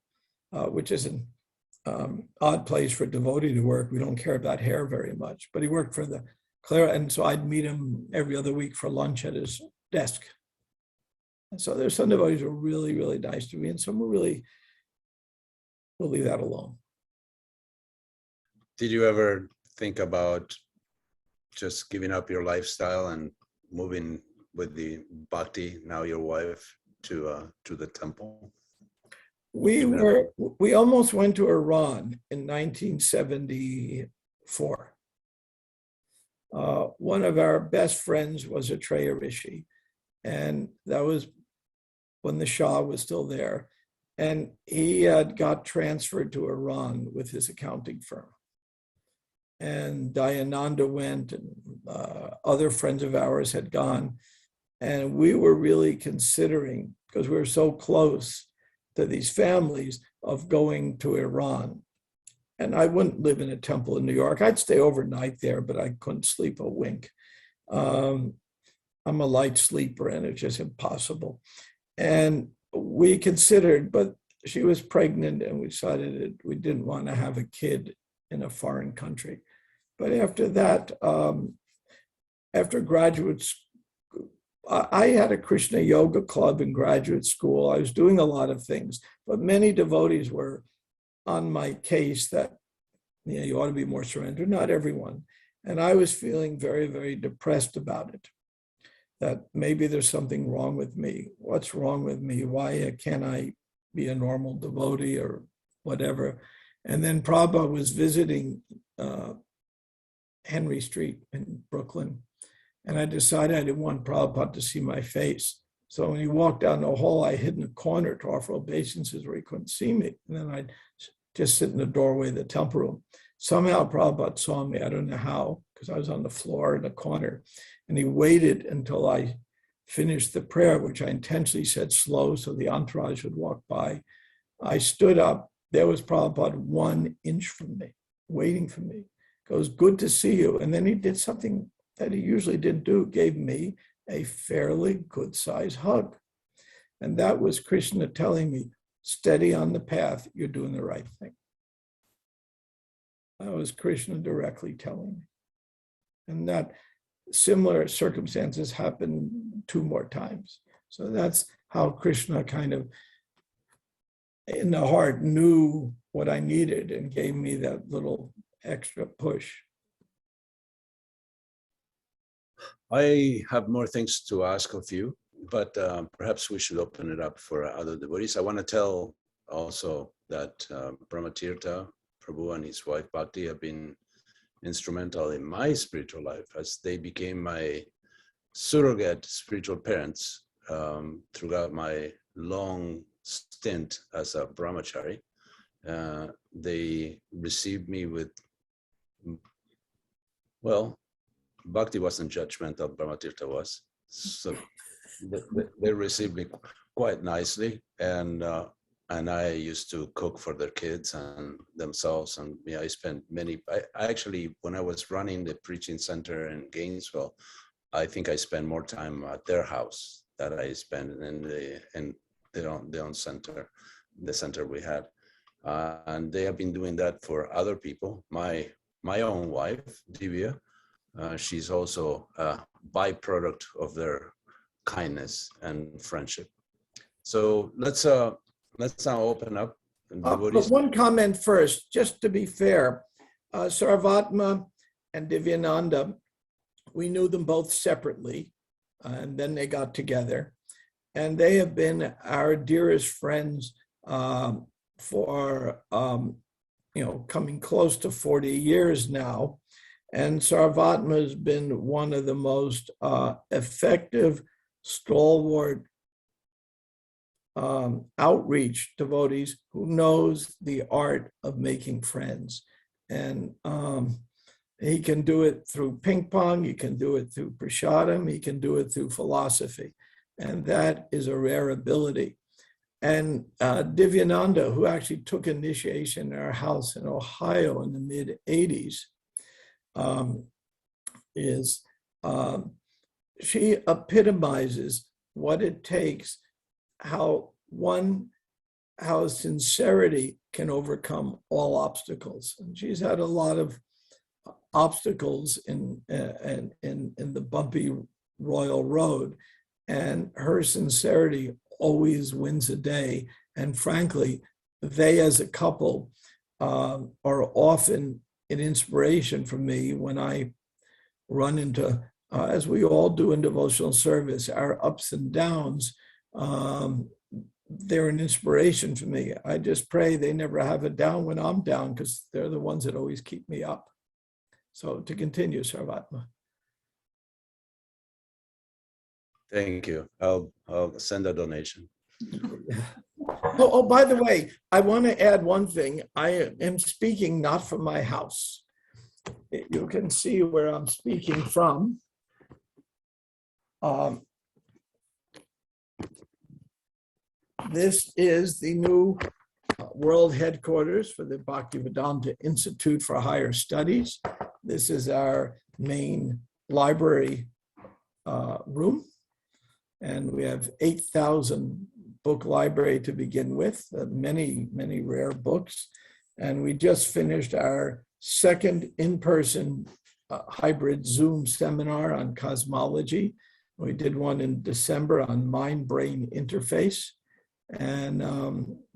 which is an odd place for a devotee to work. We don't care about hair very much, but he worked for the Clairol. And so I'd meet him every other week for lunch at his desk. And so there's some devotees who are really, really nice to me, and some who really will leave that alone. Did you ever think about just giving up your lifestyle and moving with the Bhakti, now your wife, to the temple? We almost went to Iran in 1974. One of our best friends was a Treya Rishi, and that was when the Shah was still there. And he had got transferred to Iran with his accounting firm. And Dayananda went, and other friends of ours had gone. And we were really considering, because we were so close to these families, of going to Iran. And I wouldn't live in a temple in New York. I'd stay overnight there, but I couldn't sleep a wink. I'm a light sleeper, and it's just impossible. And we considered, but she was pregnant, and we decided that we didn't want to have a kid in a foreign country. But after that, after graduate school, I had a Krishna yoga club in graduate school. I was doing a lot of things, but many devotees were on my case that, you know, you ought to be more surrendered. Not everyone. And I was feeling very, very depressed about it, that maybe there's something wrong with me. What's wrong with me? Why can't I be a normal devotee or whatever? And then Prabhupada was visiting Henry Street in Brooklyn. And I decided I didn't want Prabhupada to see my face. So when he walked down the hall, I hid in a corner to offer obeisances where he couldn't see me. And then I'd just sit in the doorway of the temple room. Somehow Prabhupada saw me. I don't know how, because I was on the floor in the corner. And he waited until I finished the prayer, which I intentionally said slow so the entourage would walk by. I stood up. There was Prabhupada 1 inch from me, waiting for me. Goes, good to see you. And then he did something that he usually didn't do, gave me a fairly good-sized hug. And that was Krishna telling me, steady on the path, you're doing the right thing. That was Krishna directly telling me. And that similar circumstances happened 2 more times. So that's how Krishna kind of, in the heart, knew what I needed and gave me that little extra push. I have more things to ask of you, but perhaps we should open it up for other devotees. I want to tell also that Brahmatirtha, Prabhu, and his wife Bhakti have been instrumental in my spiritual life, as they became my surrogate spiritual parents throughout my long stint as a brahmachari. They received me with, well, Bhakti wasn't judgmental, Brahmatirtha was. So they received me quite nicely. And I used to cook for their kids and themselves. And yeah, I spent I actually, when I was running the preaching center in Gainesville, I think I spent more time at their house than I spent in their own center, the center we had. And they have been doing that for other people. My own wife, Divya, she's also a byproduct of their kindness and friendship. So let's now open up. But one comment first, just to be fair, Sarvatma and Divyananda, we knew them both separately, and then they got together. And they have been our dearest friends for, coming close to 40 years now. And Sarvatma has been one of the most effective, stalwart outreach devotees who knows the art of making friends. And he can do it through ping pong, he can do it through prasadam, he can do it through philosophy. And that is a rare ability. And Divyananda, who actually took initiation in our house in Ohio in the mid-'80s, she epitomizes what it takes, how sincerity can overcome all obstacles. And she's had a lot of obstacles in the bumpy royal road, and her sincerity always wins the day. And frankly, they as a couple are often an inspiration for me when I run into, as we all do in devotional service, our ups and downs. They're an inspiration for me. I just pray they never have a down when I'm down, because they're the ones that always keep me up. So to continue, Sarvatma. Thank you. I'll send a donation. Oh, by the way, I want to add one thing. I am speaking not from my house. You can see where I'm speaking from. This is the new world headquarters for the Bhaktivedanta Institute for Higher Studies. This is our main library room. And we have 8,000 book library to begin with, many, many rare books. And we just finished our second in-person hybrid Zoom seminar on cosmology. We did one in December on mind-brain interface. And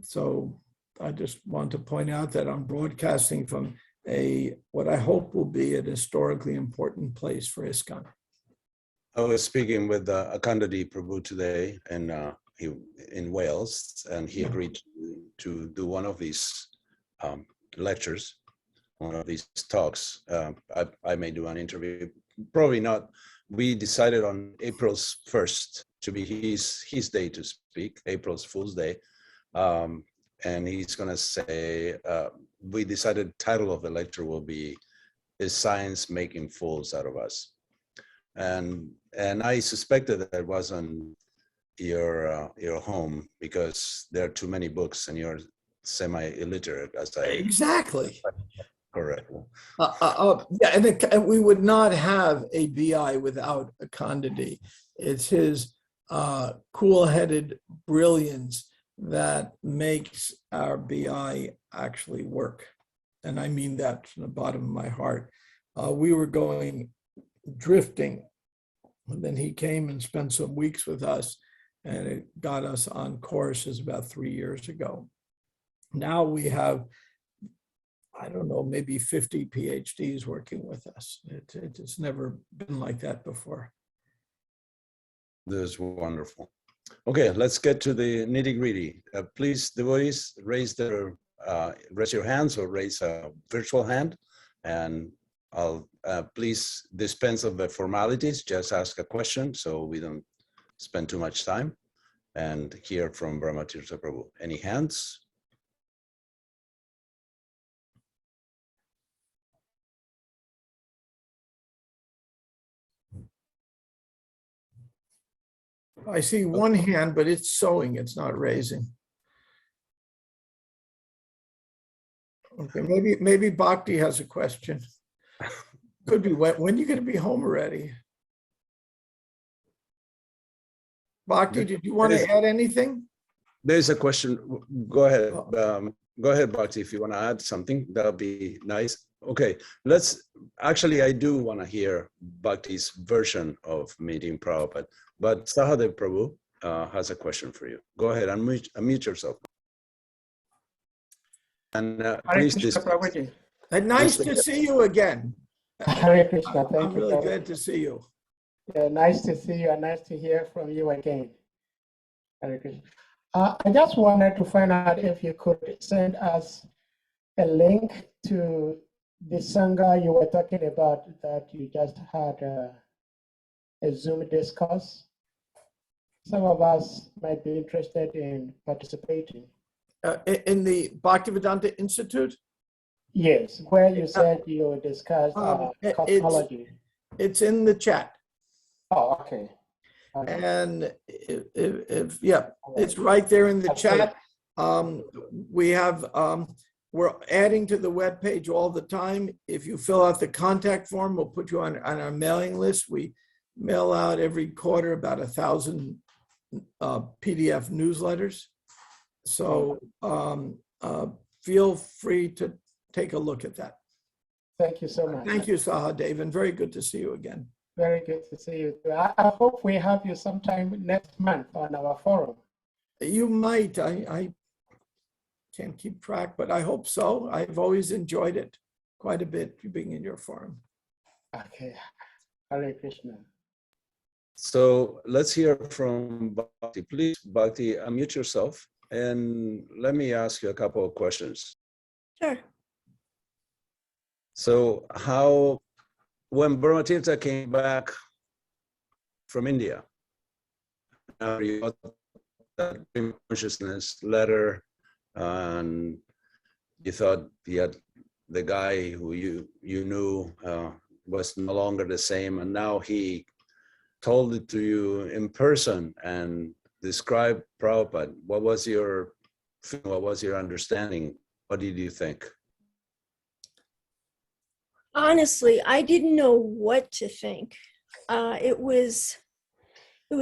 so I just want to point out that I'm broadcasting from what I hope will be an historically important place for ISKCON. I was speaking with Akandadi Prabhu today in Wales, and he agreed to do one of these lectures, one of these talks. I may do an interview, probably not. We decided on April's 1st to be his day to speak, April's Fool's Day. And he's going to say, we decided the title of the lecture will be, Is Science Making Fools Out of Us? And I suspected that it wasn't your home, because there are too many books and you're semi-illiterate, as I exactly correct. Yeah, and we would not have a BI without a Akandadi. It's his cool-headed brilliance that makes our BI actually work, and I mean that from the bottom of my heart. We were going drifting, and then he came and spent some weeks with us, and it got us on course. Is about 3 years ago. Now we have, I don't know, maybe 50 PhDs working with us. It's never been like that before. This is wonderful. Okay, let's get to the nitty-gritty. Please, devotees, raise your hands or raise a virtual hand, and I'll please dispense of the formalities. Just ask a question so we don't spend too much time, and hear from Brahmatirtha Prabhu. Any hands? I see one hand, but it's sewing, it's not raising. Okay, maybe Bhakti has a question. Could be, when are you going to be home already? Bhakti, did you want to add anything? There's a question. Go ahead. Go ahead, Bhakti, if you want to add something, that'll be nice. Okay, actually, I do want to hear Bhakti's version of meeting Prabhupada, but Sahadev Prabhu has a question for you. Go ahead, unmute yourself. And please, Prabhuji. And nice to see you again. Hare Krishna, thank you. I'm really glad to see you. Yeah, nice to see you and nice to hear from you again. Hare Krishna. I just wanted to find out if you could send us a link to the Sangha you were talking about that you just had a Zoom discourse. Some of us might be interested in participating. In the Bhaktivedanta Institute? Yes, where you said you discussed cosmology. It's in the chat. Oh, okay. And it's right there in the chat. We're adding to the webpage all the time. If you fill out the contact form, we'll put you on our mailing list. We mail out every quarter about 1,000 PDF newsletters. So feel free to take a look at that. Thank you so much. Thank you, Sahadev, and very good to see you again. Very good to see you too. I hope we have you sometime next month on our forum. You might. I can't keep track, but I hope so. I've always enjoyed it quite a bit, being in your forum. Okay. Hare Krishna. So let's hear from Bhakti. Please, Bhakti, unmute yourself and let me ask you a couple of questions. Sure. So when Brahmatirtha came back from India, you got that dream consciousness letter, and you thought the guy who you knew was no longer the same, and now he told it to you in person and described Prabhupada. What was your feeling? What was your understanding? What did you think? Honestly, I didn't know what to think. It was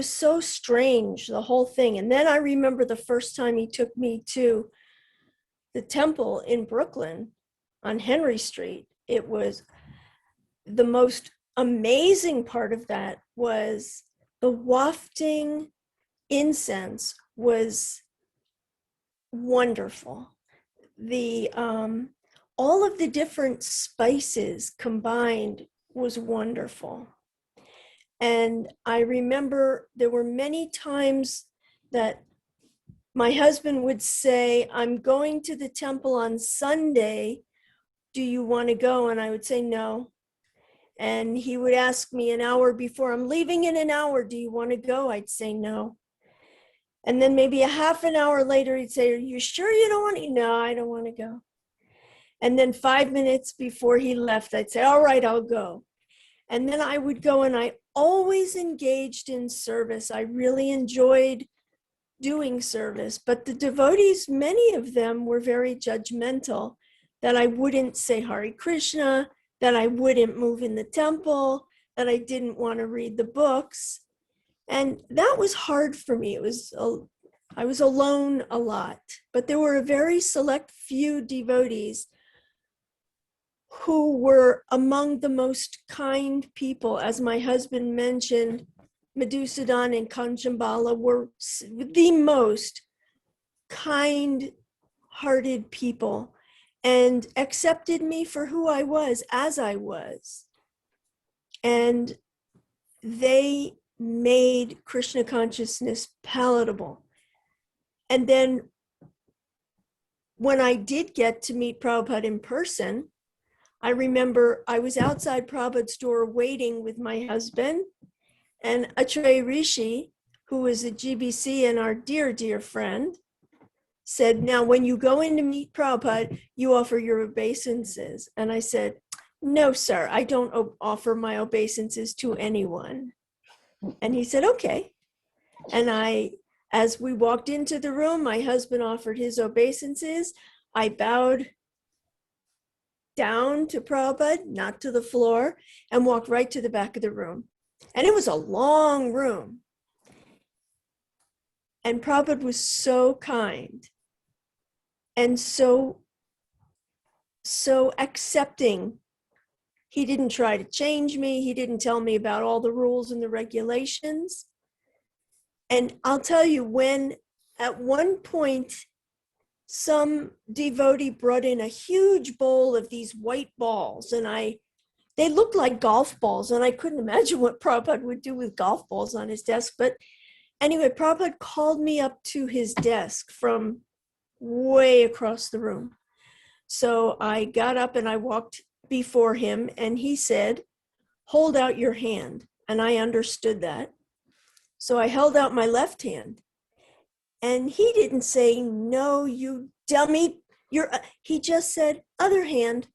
so strange, the whole thing. And then I remember the first time he took me to the temple in Brooklyn on Henry Street. It was the most amazing part of that was the wafting incense was wonderful. The all of the different spices combined was wonderful. And I remember there were many times that my husband would say, I'm going to the temple on Sunday. Do you want to go? And I would say no. And he would ask me an hour before, I'm leaving in an hour. Do you want to go? I'd say no. And then maybe a half an hour later, he'd say, are you sure you don't want to? No, I don't want to go. And then 5 minutes before he left, I'd say, all right, I'll go. And then I would go, and I always engaged in service. I really enjoyed doing service, but the devotees, many of them were very judgmental, that I wouldn't say Hare Krishna, that I wouldn't move in the temple, that I didn't want to read the books. And that was hard for me. I was alone a lot, but there were a very select few devotees who were among the most kind people. As my husband mentioned, Madhusudan and Kanchambala were the most kind-hearted people and accepted me for who I was, as I was. And they made Krishna consciousness palatable. And then when I did get to meet Prabhupada in person, I remember I was outside Prabhupada's door waiting with my husband, and Atreya Rishi, who was a GBC and our dear, dear friend, said, now when you go in to meet Prabhupada, you offer your obeisances. And I said, no, sir, I don't offer my obeisances to anyone. And he said, okay. And as we walked into the room, my husband offered his obeisances. I bowed down to Prabhupada, not to the floor, and walked right to the back of the room. And it was a long room. And Prabhupada was so kind and so accepting. He didn't try to change me. He didn't tell me about all the rules and the regulations. And I'll tell you, when at one point, some devotee brought in a huge bowl of these white balls, and they looked like golf balls, and I couldn't imagine what Prabhupada would do with golf balls on his desk. But anyway, Prabhupada called me up to his desk from way across the room. So I got up and I walked before him, and he said, hold out your hand. And I understood that. So I held out my left hand. And he didn't say, no, you dummy. He just said, other hand.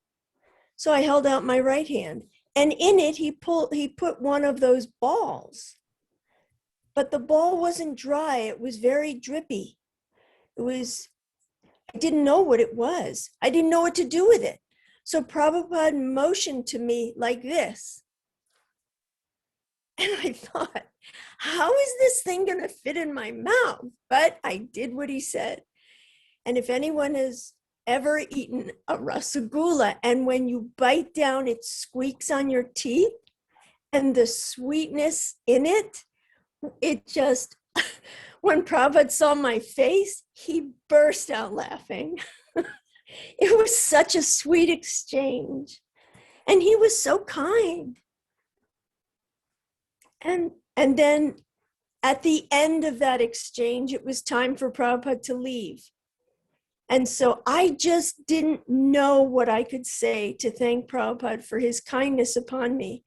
So I held out my right hand. And in it, he put one of those balls. But the ball wasn't dry. It was very drippy. I didn't know what it was. I didn't know what to do with it. So Prabhupada motioned to me like this. And I thought, how is this thing going to fit in my mouth? But I did what he said. And if anyone has ever eaten a rasgulla, and when you bite down, it squeaks on your teeth, and the sweetness in it, it just, when Prabhupada saw my face, he burst out laughing. It was such a sweet exchange. And he was so kind. And then at the end of that exchange, it was time for Prabhupada to leave. And so I just didn't know what I could say to thank Prabhupada for his kindness upon me,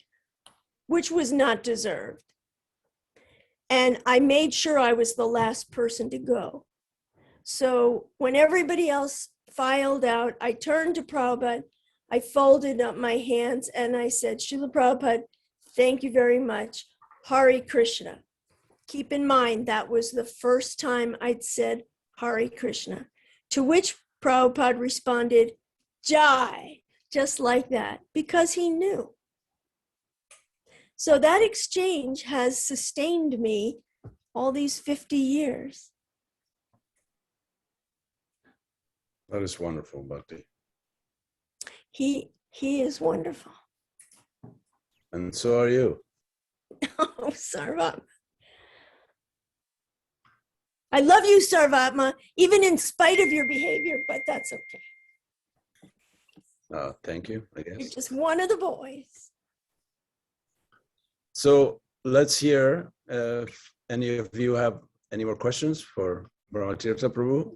which was not deserved. And I made sure I was the last person to go. So when everybody else filed out, I turned to Prabhupada, I folded up my hands and I said, Srila Prabhupada, thank you very much. Hare Krishna. Keep in mind, that was the first time I'd said Hare Krishna. To which Prabhupada responded, Jai, just like that, because he knew. So that exchange has sustained me all these 50 years. That is wonderful, Bhakti. He is wonderful. And so are you. Oh, Sarvatma. I love you, Sarvatma, even in spite of your behavior, but that's okay. Thank you, I You're guess. just one of the boys. So let's hear if any of you have any more questions for Brahmatirtha Prabhu.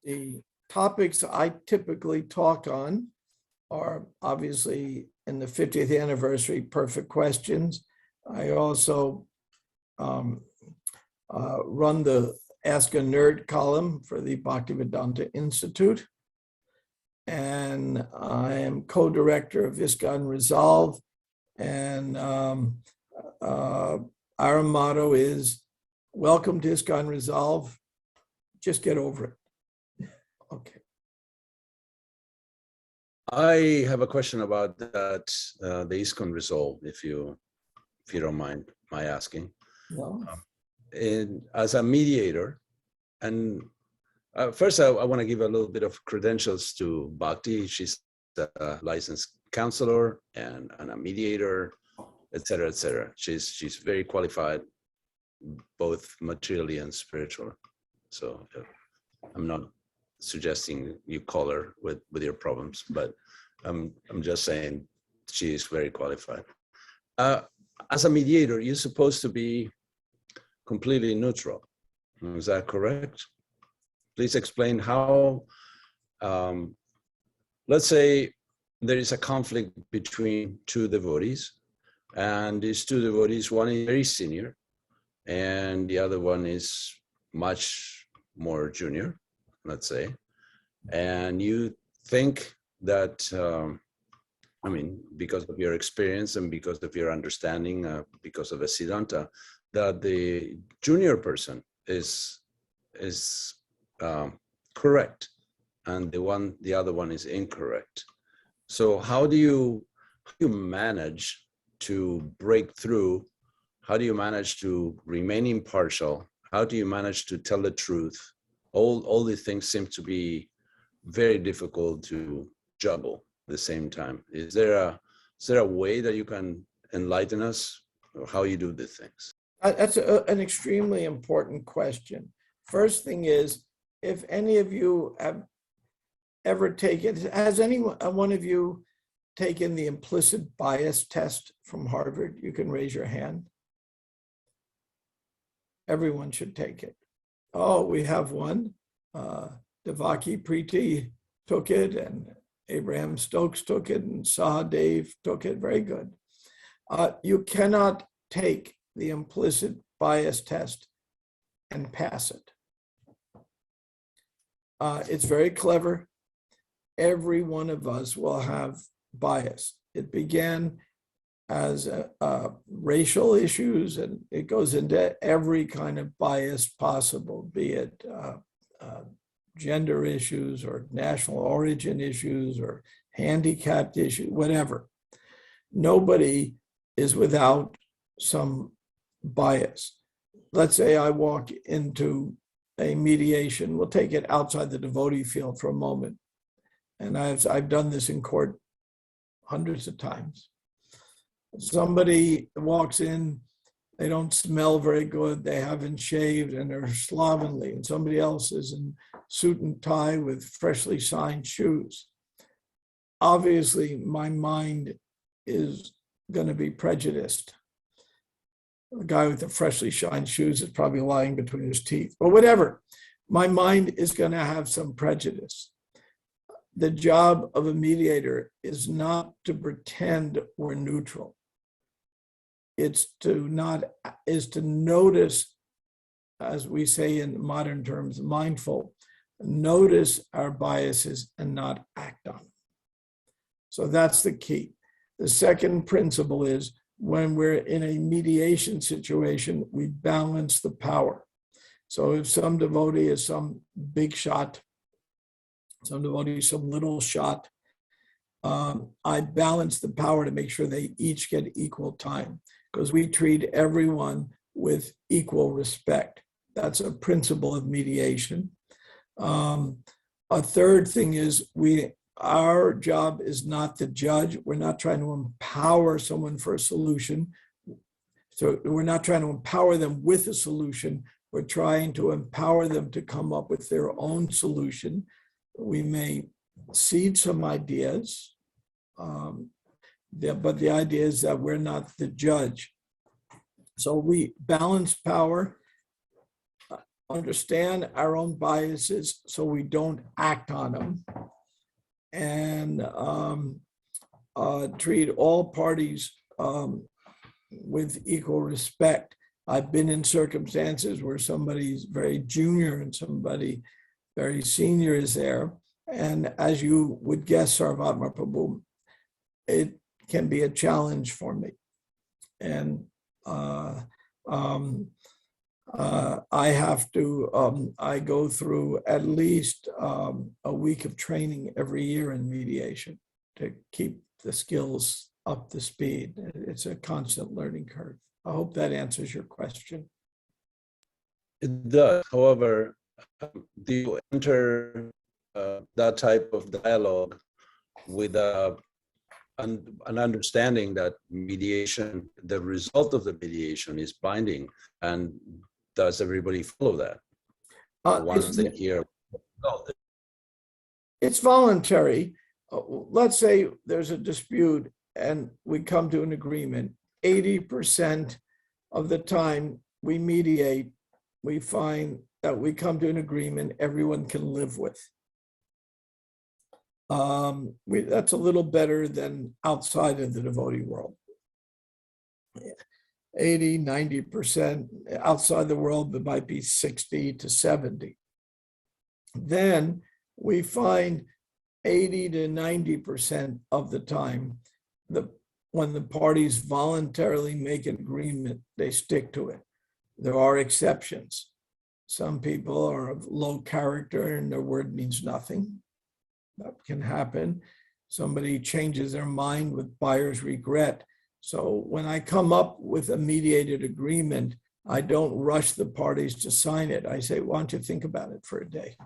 The topics I typically talk on are obviously in the 50th anniversary, perfect questions. I also run the Ask a Nerd column for the Bhaktivedanta Institute. And I am co-director of ISKCON Resolve. And our motto is, welcome to ISKCON Resolve, just get over it. Okay. I have a question about that, the ISKCON Resolve, if you don't mind my asking. No. As a mediator, and first I want to give a little bit of credentials to Bhakti. She's a licensed counselor and a mediator, etc., etc. She's very qualified, both materially and spiritually. So I'm not suggesting you call her with your problems, but I'm just saying she is very qualified. As a mediator, you're supposed to be completely neutral. Is that correct? Please explain how, let's say there is a conflict between two devotees, and these two devotees, one is very senior and the other one is much more junior, let's say, and you think that, because of your experience and because of your understanding, because of a Siddhanta, that the junior person is correct and the other one is incorrect. So how do you manage to break through? How do you manage to remain impartial? How do you manage to tell the truth? All these things seem to be very difficult to juggle at the same time. Is there a way that you can enlighten us or how you do these things? That's an extremely important question. First thing is, if any of you have ever taken, has one of you taken the implicit bias test from Harvard? You can raise your hand. Everyone should take it. Oh, we have one. Devaki Preeti took it, and Abraham Stokes took it, and Sahadev took it. Very good. You cannot take the implicit bias test and pass it. It's very clever. Every one of us will have bias. It began as racial issues, and it goes into every kind of bias possible, be it gender issues or national origin issues or handicapped issues, whatever. Nobody is without some bias. Let's say I walk into a mediation. We'll take it outside the devotee field for a moment. And I've done this in court hundreds of times. Somebody walks in, they don't smell very good, they haven't shaved, and they're slovenly, and somebody else is in suit and tie with freshly shined shoes. Obviously, my mind is going to be prejudiced. The guy with the freshly shined shoes is probably lying between his teeth, but whatever. My mind is going to have some prejudice. The job of a mediator is not to pretend we're neutral. It's to notice, as we say in modern terms, mindful, notice our biases and not act on them. So that's the key. The second principle is when we're in a mediation situation, we balance the power. So if some devotee is some big shot, some devotee is some little shot, I balance the power to make sure they each get equal time, because we treat everyone with equal respect. That's a principle of mediation. A third thing is our job is not to judge. We're not trying to empower someone for a solution. So we're not trying to empower them with a solution. We're trying to empower them to come up with their own solution. We may seed some ideas, but the idea is that we're not the judge. So we balance power, understand our own biases so we don't act on them, and treat all parties with equal respect. I've been in circumstances where somebody's very junior and somebody very senior is there. And as you would guess, Sarvatma Prabhu, it can be a challenge for me. And I have to, I go through at least a week of training every year in mediation to keep the skills up to speed. It's a constant learning curve. I hope that answers your question. It does. However, do you enter that type of dialogue with an understanding that mediation, the result of the mediation is binding, and does everybody follow that? Once they hear, it's voluntary. Let's say there's a dispute and we come to an agreement. 80% of the time we mediate, we find that we come to an agreement everyone can live with. That's a little better than outside of the devotee world. 80, 90%. Outside the world, it might be 60 to 70. Then we find 80 to 90% of the time, when the parties voluntarily make an agreement, they stick to it. There are exceptions. Some people are of low character and their word means nothing. That can happen. Somebody changes their mind with buyer's regret. So when I come up with a mediated agreement, I don't rush the parties to sign it. I say, why don't you think about it for a day?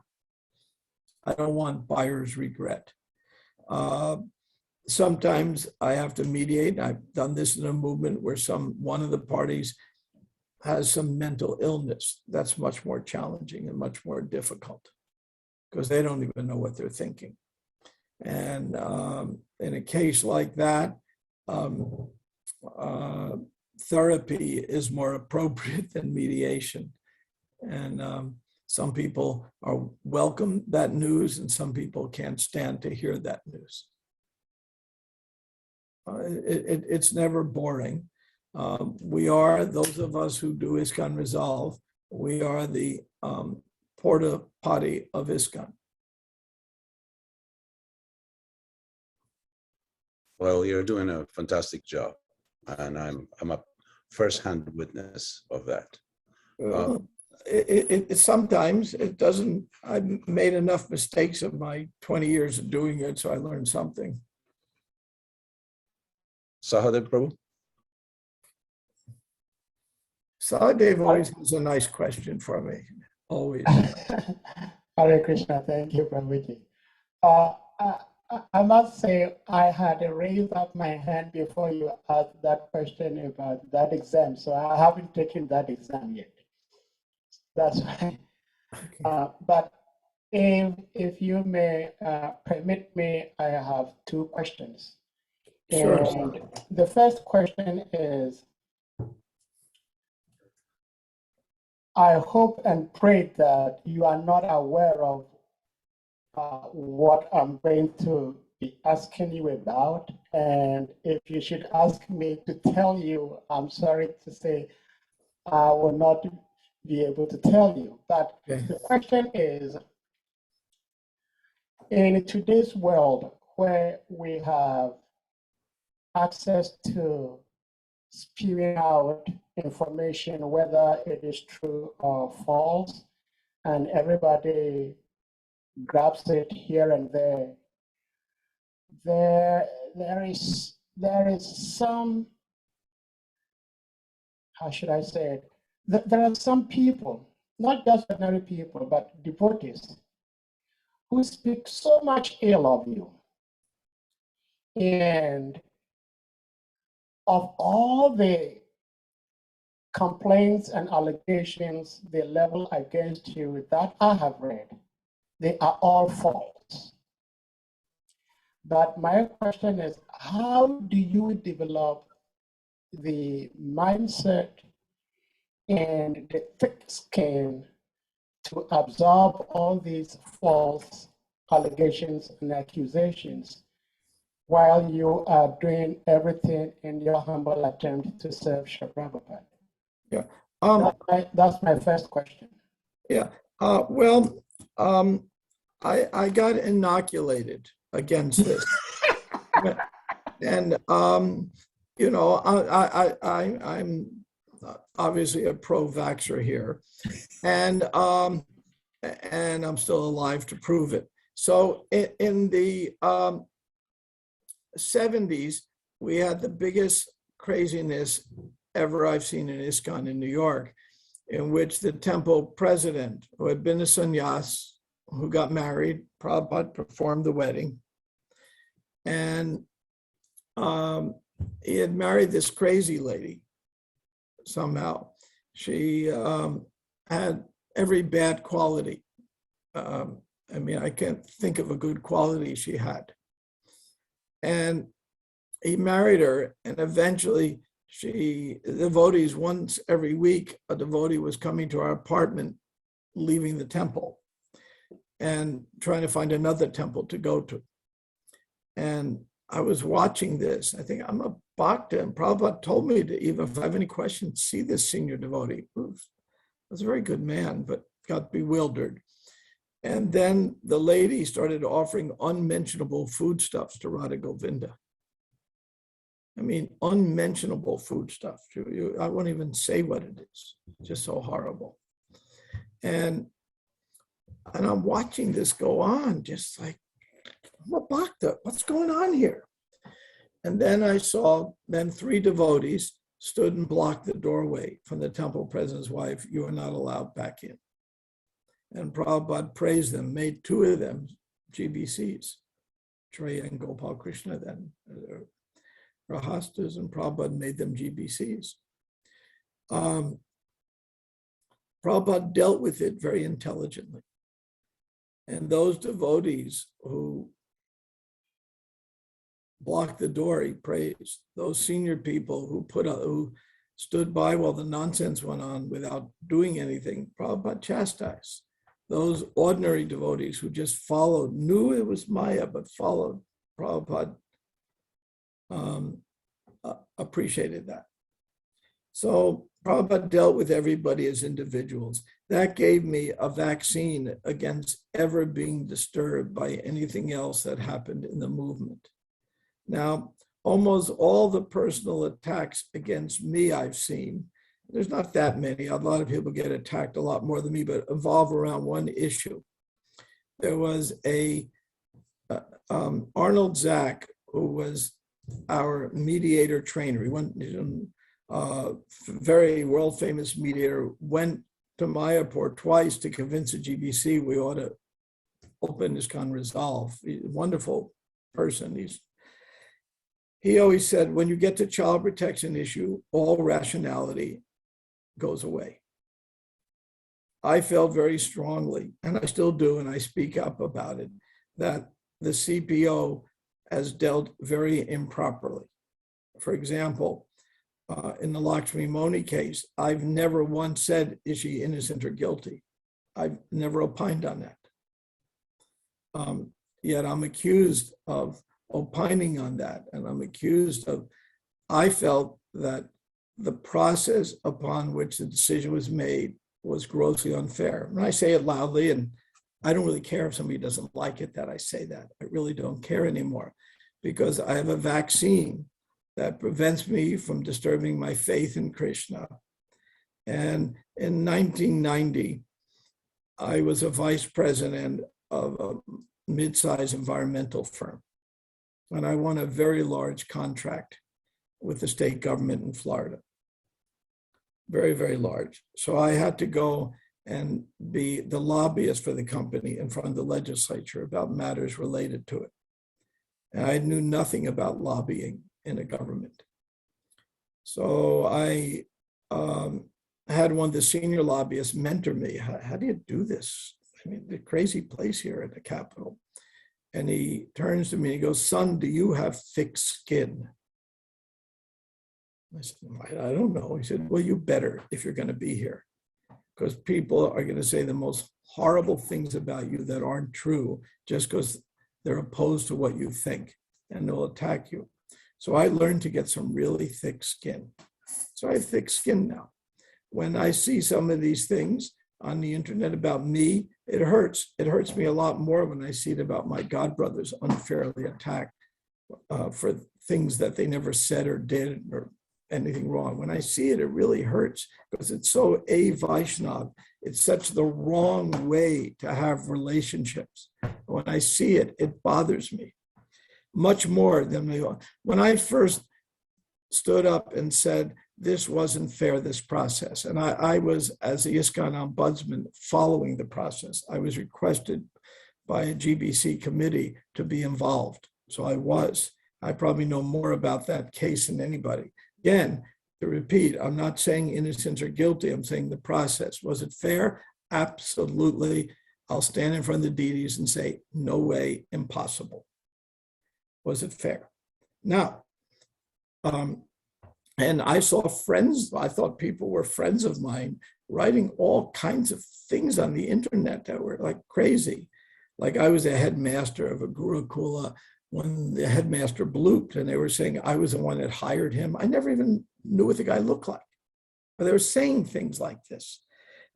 I don't want buyer's regret. Sometimes I have to mediate. I've done this in a movement where one of the parties has some mental illness. That's much more challenging and much more difficult because they don't even know what they're thinking. And in a case like that, therapy is more appropriate than mediation. And some people are welcome that news and some people can't stand to hear that news. It's never boring. We are, those of us who do ISKCON Resolve, we are the porta potty of ISKCON. Well, you're doing a fantastic job, and I'm a first-hand witness of that. Sometimes it doesn't. I've made enough mistakes in my 20 years of doing it, so I learned something. Sahadev Prabhu? Sahadev always has a nice question for me. Always. Hare Krishna. Thank you, Prabhuji. I must say, I had raised up my hand before you asked that question about that exam. So I haven't taken that exam yet. That's why. But if you may permit me, I have two questions. Sure. And the first question is, I hope and pray that you are not aware of what I'm going to be asking you about. And if you should ask me to tell you, I'm sorry to say, I will not be able to tell you. But the question is, in today's world where we have access to spewing out information, whether it is true or false, and everybody grabs it here and there, there is some, how should I say it? There are some people, not just ordinary people, but devotees, who speak so much ill of you. And of all the complaints and allegations they level against you that I have read, they are all false. But my question is, how do you develop the mindset and the thick skin to absorb all these false allegations and accusations while you are doing everything in your humble attempt to serve Sri Prabhupada? Yeah. That's my first question. Yeah. I got inoculated against this. And you know, I'm obviously a pro-vaxxer here, and I'm still alive to prove it. So in the 70s, we had the biggest craziness ever I've seen in ISKCON in New York, in which the temple president, who had been a sannyas, who got married, Prabhupada performed the wedding, and he had married this crazy lady somehow. She had every bad quality. I mean, I can't think of a good quality she had. And he married her, and eventually devotees, once every week, a devotee was coming to our apartment, leaving the temple, and trying to find another temple to go to. And I was watching this. I think I'm a bhakta, and Prabhupada told me to, even if I have any questions, see this senior devotee. Oof. Was a very good man, but got bewildered. And then the lady started offering unmentionable foodstuffs to Radha Govinda. I mean, unmentionable foodstuff. I won't even say what it is. Just so horrible. And I'm watching this go on, just like, I'm a bhakta. What's going on here? And then I saw, then 3 devotees stood and blocked the doorway from the temple president's wife. You are not allowed back in. And Prabhupada praised them, made 2 of them GBCs, Treya and Gopal Krishna then, Rahastas, and Prabhupada made them GBCs. Prabhupada dealt with it very intelligently. And those devotees who blocked the door, he praised. Those senior people who stood by while the nonsense went on without doing anything, Prabhupada chastised. Those ordinary devotees who just followed, knew it was Maya, but followed, Prabhupada appreciated that. So Prabhupada dealt with everybody as individuals. That gave me a vaccine against ever being disturbed by anything else that happened in the movement. Now, almost all the personal attacks against me I've seen, there's not that many. A lot of people get attacked a lot more than me, but evolve around one issue. There was Arnold Zach, who was our mediator trainer. He went, very world famous mediator, went to Mayapur twice to convince the GBC we ought to open ISKCON Resolve. He's a wonderful person. He always said, when you get to child protection issue, all rationality goes away. I felt very strongly, and I still do, and I speak up about it, that the CPO has dealt very improperly. For example, in the Lakshmi Moni case, I've never once said, is she innocent or guilty? I've never opined on that. Yet I'm accused of opining on that, and I'm accused of, I felt that the process upon which the decision was made was grossly unfair. And I say it loudly, and I don't really care if somebody doesn't like it that I say that. I really don't care anymore, because I have a vaccine that prevents me from disturbing my faith in Krishna. And in 1990, I was a vice president of a mid-sized environmental firm. And I won a very large contract with the state government in Florida. Very, very large. So I had to go and be the lobbyist for the company in front of the legislature about matters related to it. And I knew nothing about lobbying in a government. So I had one of the senior lobbyists mentor me. How do you do this? I mean, the crazy place here at the Capitol. And he turns to me and he goes, son, do you have thick skin? I said, I don't know. He said, well, you better if you're going to be here, because people are going to say the most horrible things about you that aren't true just because they're opposed to what you think, and they'll attack you. So I learned to get some really thick skin. So I have thick skin now. When I see some of these things on the internet about me, it hurts. It hurts me a lot more when I see it about my godbrothers unfairly attacked for things that they never said or did or anything wrong. When I see it, it really hurts, because it's so Vaishnav. It's such the wrong way to have relationships. When I see it, it bothers me much more than when I first stood up and said, this wasn't fair, this process. And I was, as the ISKCON ombudsman, following the process. I was requested by a GBC committee to be involved. So I was. I probably know more about that case than anybody. Again, to repeat, I'm not saying innocents are guilty. I'm saying the process. Was it fair? Absolutely. I'll stand in front of the deities and say, no way, impossible. Was it fair? Now, and I saw friends, I thought people were friends of mine, writing all kinds of things on the internet that were like crazy. Like I was a headmaster of a Gurukula when the headmaster blooped, and they were saying I was the one that hired him. I never even knew what the guy looked like. But they were saying things like this.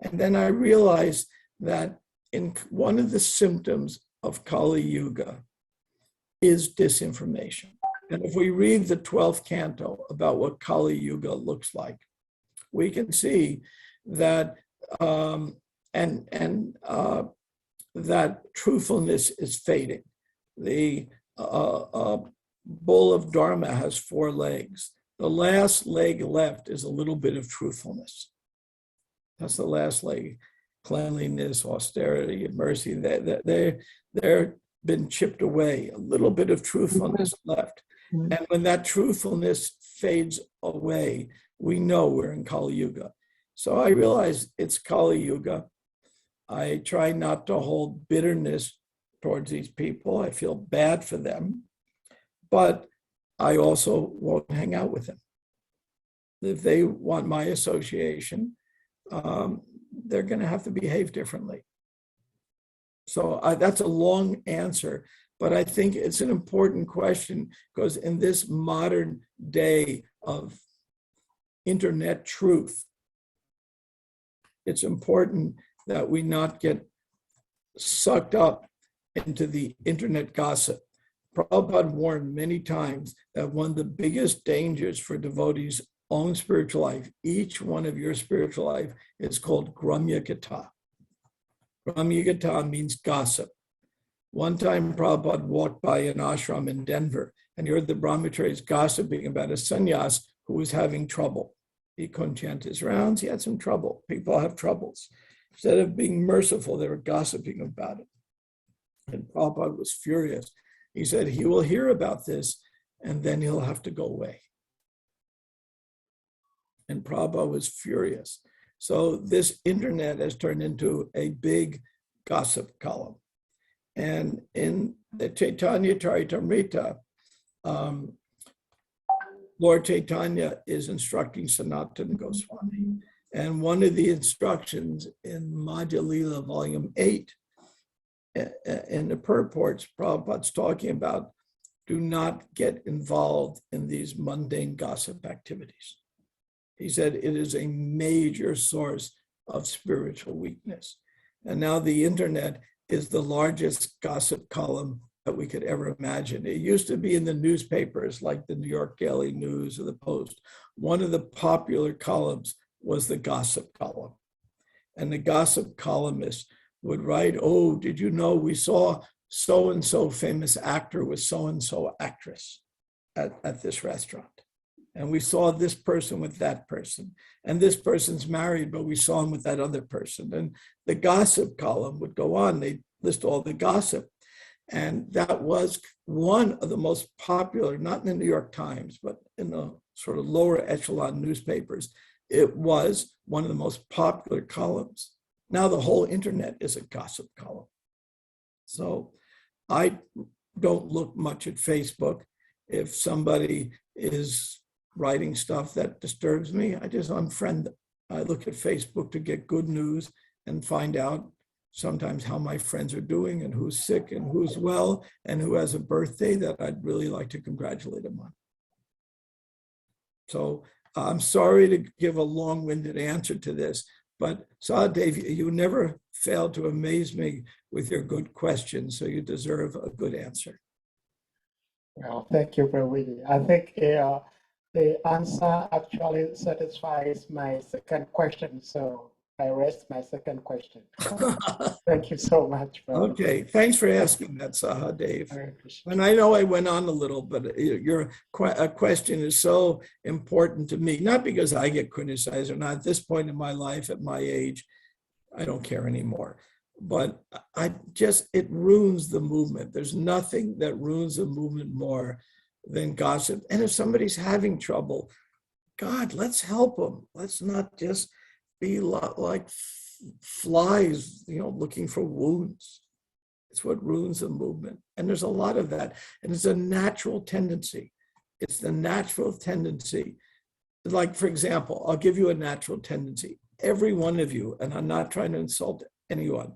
And then I realized that in one of the symptoms of Kali Yuga is disinformation. And if we read the 12th canto about what Kali Yuga looks like, we can see that that truthfulness is fading. The bull of Dharma has 4 legs. The last leg left is a little bit of truthfulness. That's the last leg. Cleanliness, austerity, mercy. They're been chipped away. A little bit of truthfulness left. And when that truthfulness fades away, we know we're in Kali Yuga. So I realize it's Kali Yuga. I try not to hold bitterness towards these people. I feel bad for them, but I also won't hang out with them. If they want my association, they're going to have to behave differently. So that's a long answer, but I think it's an important question, because in this modern day of internet truth, it's important that we not get sucked up into the internet gossip. Prabhupada warned many times that one of the biggest dangers for devotees' own spiritual life, each one of your spiritual life, is called Gramya Gata. Gramya Gata means gossip. One time Prabhupada walked by an ashram in Denver and he heard the brahmacharis gossiping about a sannyas who was having trouble. He couldn't chant his rounds. He had some trouble. People have troubles. Instead of being merciful, they were gossiping about it. And Prabhupada was furious. He said, he will hear about this and then he'll have to go away. And Prabhupada was furious. So this internet has turned into a big gossip column. And in the Chaitanya Charitamrita, Lord Chaitanya is instructing Sanatana Goswami. And one of the instructions in Madhya Lila, volume 8, in the purports, Prabhupada's talking about, do not get involved in these mundane gossip activities. He said it is a major source of spiritual weakness. And now the internet is the largest gossip column that we could ever imagine. It used to be in the newspapers like the New York Daily News or the Post. One of the popular columns was the gossip column. And the gossip columnist would write, oh, did you know we saw so-and-so famous actor with so-and-so actress at this restaurant. And we saw this person with that person. And this person's married, but we saw him with that other person. And the gossip column would go on. They list all the gossip. And that was one of the most popular, not in the New York Times, but in the sort of lower echelon newspapers. It was one of the most popular columns. Now the whole internet is a gossip column. So I don't look much at Facebook. If somebody is writing stuff that disturbs me, I just unfriend them. I look at Facebook to get good news and find out sometimes how my friends are doing and who's sick and who's well and who has a birthday that I'd really like to congratulate them on. So I'm sorry to give a long-winded answer to this, but Sahadev, you never fail to amaze me with your good questions, so you deserve a good answer. Well, thank you, Prabhuji. I think the answer actually satisfies my second question, so I rest my second question. Thank you so much. Prabhuji. Okay, thanks for asking that, Sahadev. And I know I went on a little, but your question is so important to me, not because I get criticized or not. At this point in my life, at my age, I don't care anymore. But it ruins the movement. There's nothing that ruins the movement more than gossip. And if somebody's having trouble, God, let's help them. Let's not just be like flies, looking for wounds. It's what ruins the movement. And there's a lot of that. And it's a natural tendency. It's the natural tendency. Like, for example, I'll give you a natural tendency. Every one of you, and I'm not trying to insult anyone,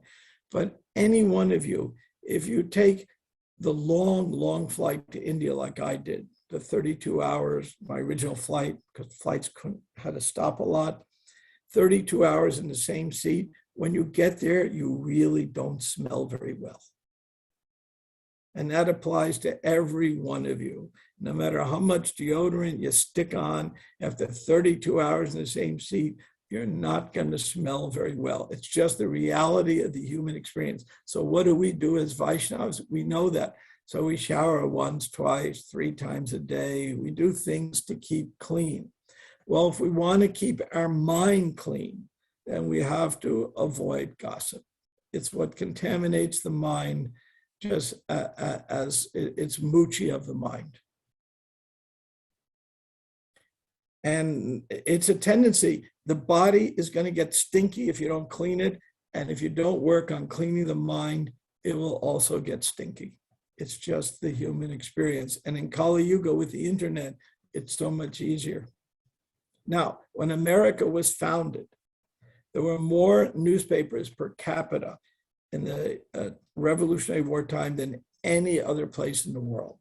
but any one of you, if you take the long flight to India like I did, the 32 hours, my original flight, because flights had to stop a lot, 32 hours in the same seat, when you get there, you really don't smell very well. And that applies to every one of you. No matter how much deodorant you stick on, after 32 hours in the same seat, you're not going to smell very well. It's just the reality of the human experience. So what do we do as Vaishnavas? We know that. So we shower once, twice, 3 times a day. We do things to keep clean. Well, if we want to keep our mind clean, then we have to avoid gossip. It's what contaminates the mind, just as it's muchi of the mind. And it's a tendency. The body is going to get stinky if you don't clean it. And if you don't work on cleaning the mind, it will also get stinky. It's just the human experience. And in Kali Yuga with the internet, it's so much easier. Now, when America was founded, there were more newspapers per capita in the Revolutionary War time than any other place in the world.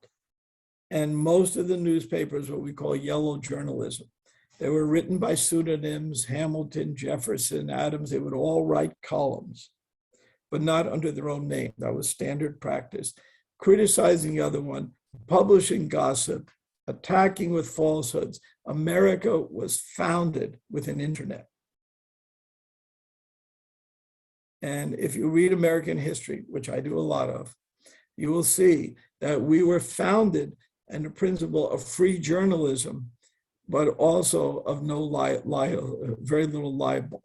And most of the newspapers, what we call yellow journalism, they were written by pseudonyms, Hamilton, Jefferson, Adams. They would all write columns, but not under their own name. That was standard practice. Criticizing the other one, publishing gossip, attacking with falsehoods. America was founded with an internet. And if you read American history, which I do a lot of, you will see that we were founded on the principle of free journalism but also of no very little libel.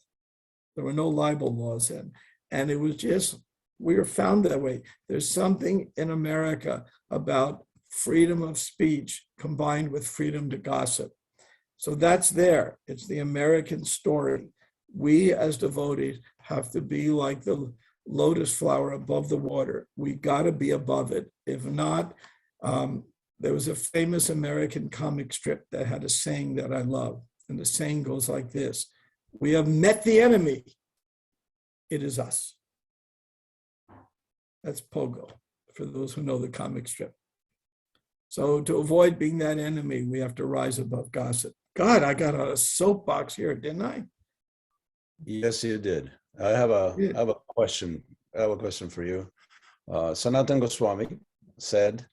There were no libel laws then. And it was just, we were found that way. There's something in America about freedom of speech combined with freedom to gossip. So that's there. It's the American story. We as devotees have to be like the lotus flower above the water. We got to be above it. If not, there was a famous American comic strip that had a saying that I love. And the saying goes like this: we have met the enemy. It is us. That's Pogo, for those who know the comic strip. So to avoid being that enemy, we have to rise above gossip. God, I got a soapbox here, didn't I? Yes, you did. I have a question. I have a question for you. Sanatana Goswami said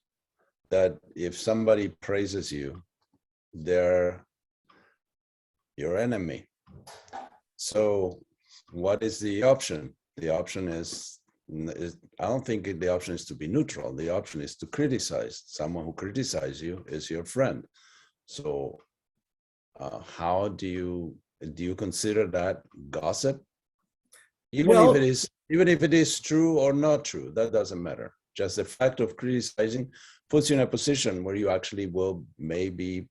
that if somebody praises you, they're your enemy. So what is the option? The option is, I don't think the option is to be neutral. The option is to criticize. Someone who criticizes you is your friend. So how do you consider that gossip? Even if it is true or not true, that doesn't matter. Just the fact of criticizing puts you in a position where you actually will, maybe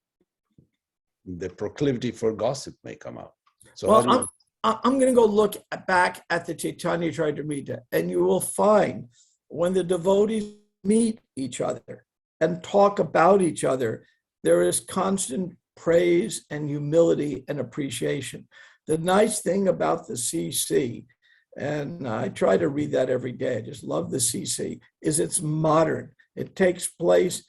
the proclivity for gossip may come out. So well, I'm going to go look back at the Chaitanya Charitamrita, and you will find when the devotees meet each other and talk about each other, there is constant praise and humility and appreciation. The nice thing about the CC, and I try to read that every day, I just love the CC, is it's modern. It takes place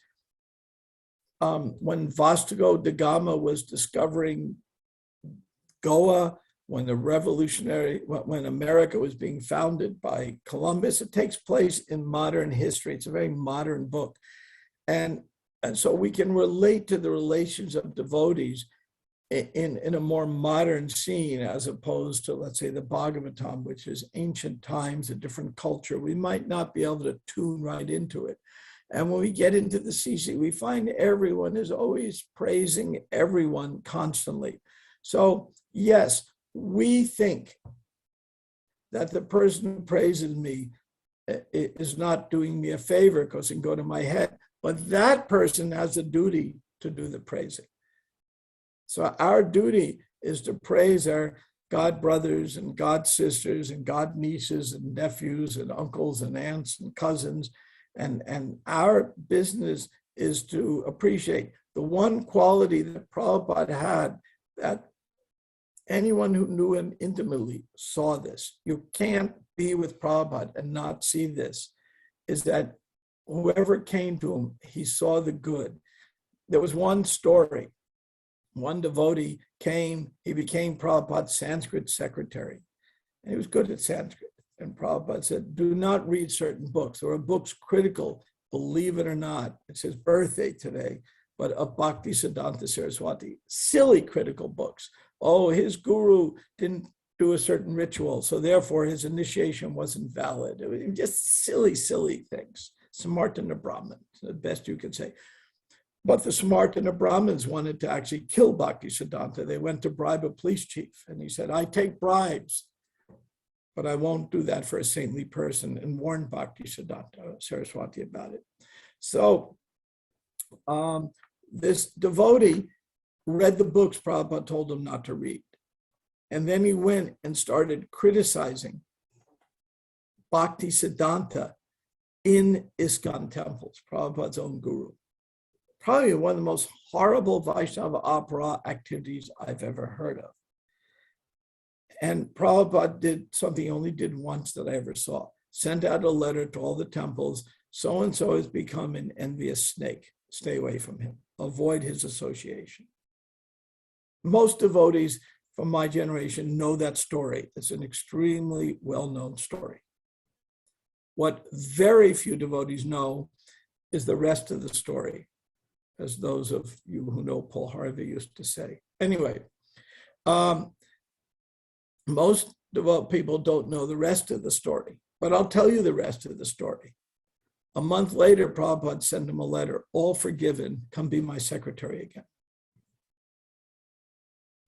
when Vasco da Gama was discovering Goa, when when America was being founded by Columbus. It takes place in modern history. It's a very modern book. And so we can relate to the relations of devotees in a more modern scene, as opposed to, let's say, the Bhagavatam, which is ancient times, a different culture. We might not be able to tune right into it. And when we get into the CC, we find everyone is always praising everyone constantly. So yes, we think that the person who praises me is not doing me a favor because it can go to my head, but that person has a duty to do the praising. So our duty is to praise our God brothers and God sisters and God nieces and nephews and uncles and aunts and cousins. And our business is to appreciate the one quality that Prabhupada had, that anyone who knew him intimately saw this. You can't be with Prabhupada and not see this, is that whoever came to him, he saw the good. There was one story. One devotee came, he became Prabhupada's Sanskrit secretary. And he was good at Sanskrit. And Prabhupada said, do not read certain books. There are books critical, believe it or not. It's his birthday today, but of Bhakti Siddhanta Saraswati. Silly critical books. Oh, his guru didn't do a certain ritual, so therefore his initiation wasn't valid. It was just silly, silly things. Samartana Brahman, the best you can say. But the Samartana Brahmins wanted to actually kill Bhakti Siddhanta. They went to bribe a police chief, and he said, I take bribes, but I won't do that for a saintly person, and warned Bhakti Siddhanta Saraswati about it. So this devotee read the books Prabhupada told him not to read. And then he went and started criticizing Bhakti Siddhanta in ISKCON temples, Prabhupada's own guru. Probably one of the most horrible Vaishnava opera activities I've ever heard of. And Prabhupada did something he only did once that I ever saw. Sent out a letter to all the temples, so-and-so has become an envious snake. Stay away from him. Avoid his association. Most devotees from my generation know that story. It's an extremely well-known story. What very few devotees know is the rest of the story, as those of you who know Paul Harvey used to say. Anyway, most people don't know the rest of the story, but I'll tell you the rest of the story. A month later, Prabhupada sent him a letter, all forgiven, come be my secretary again.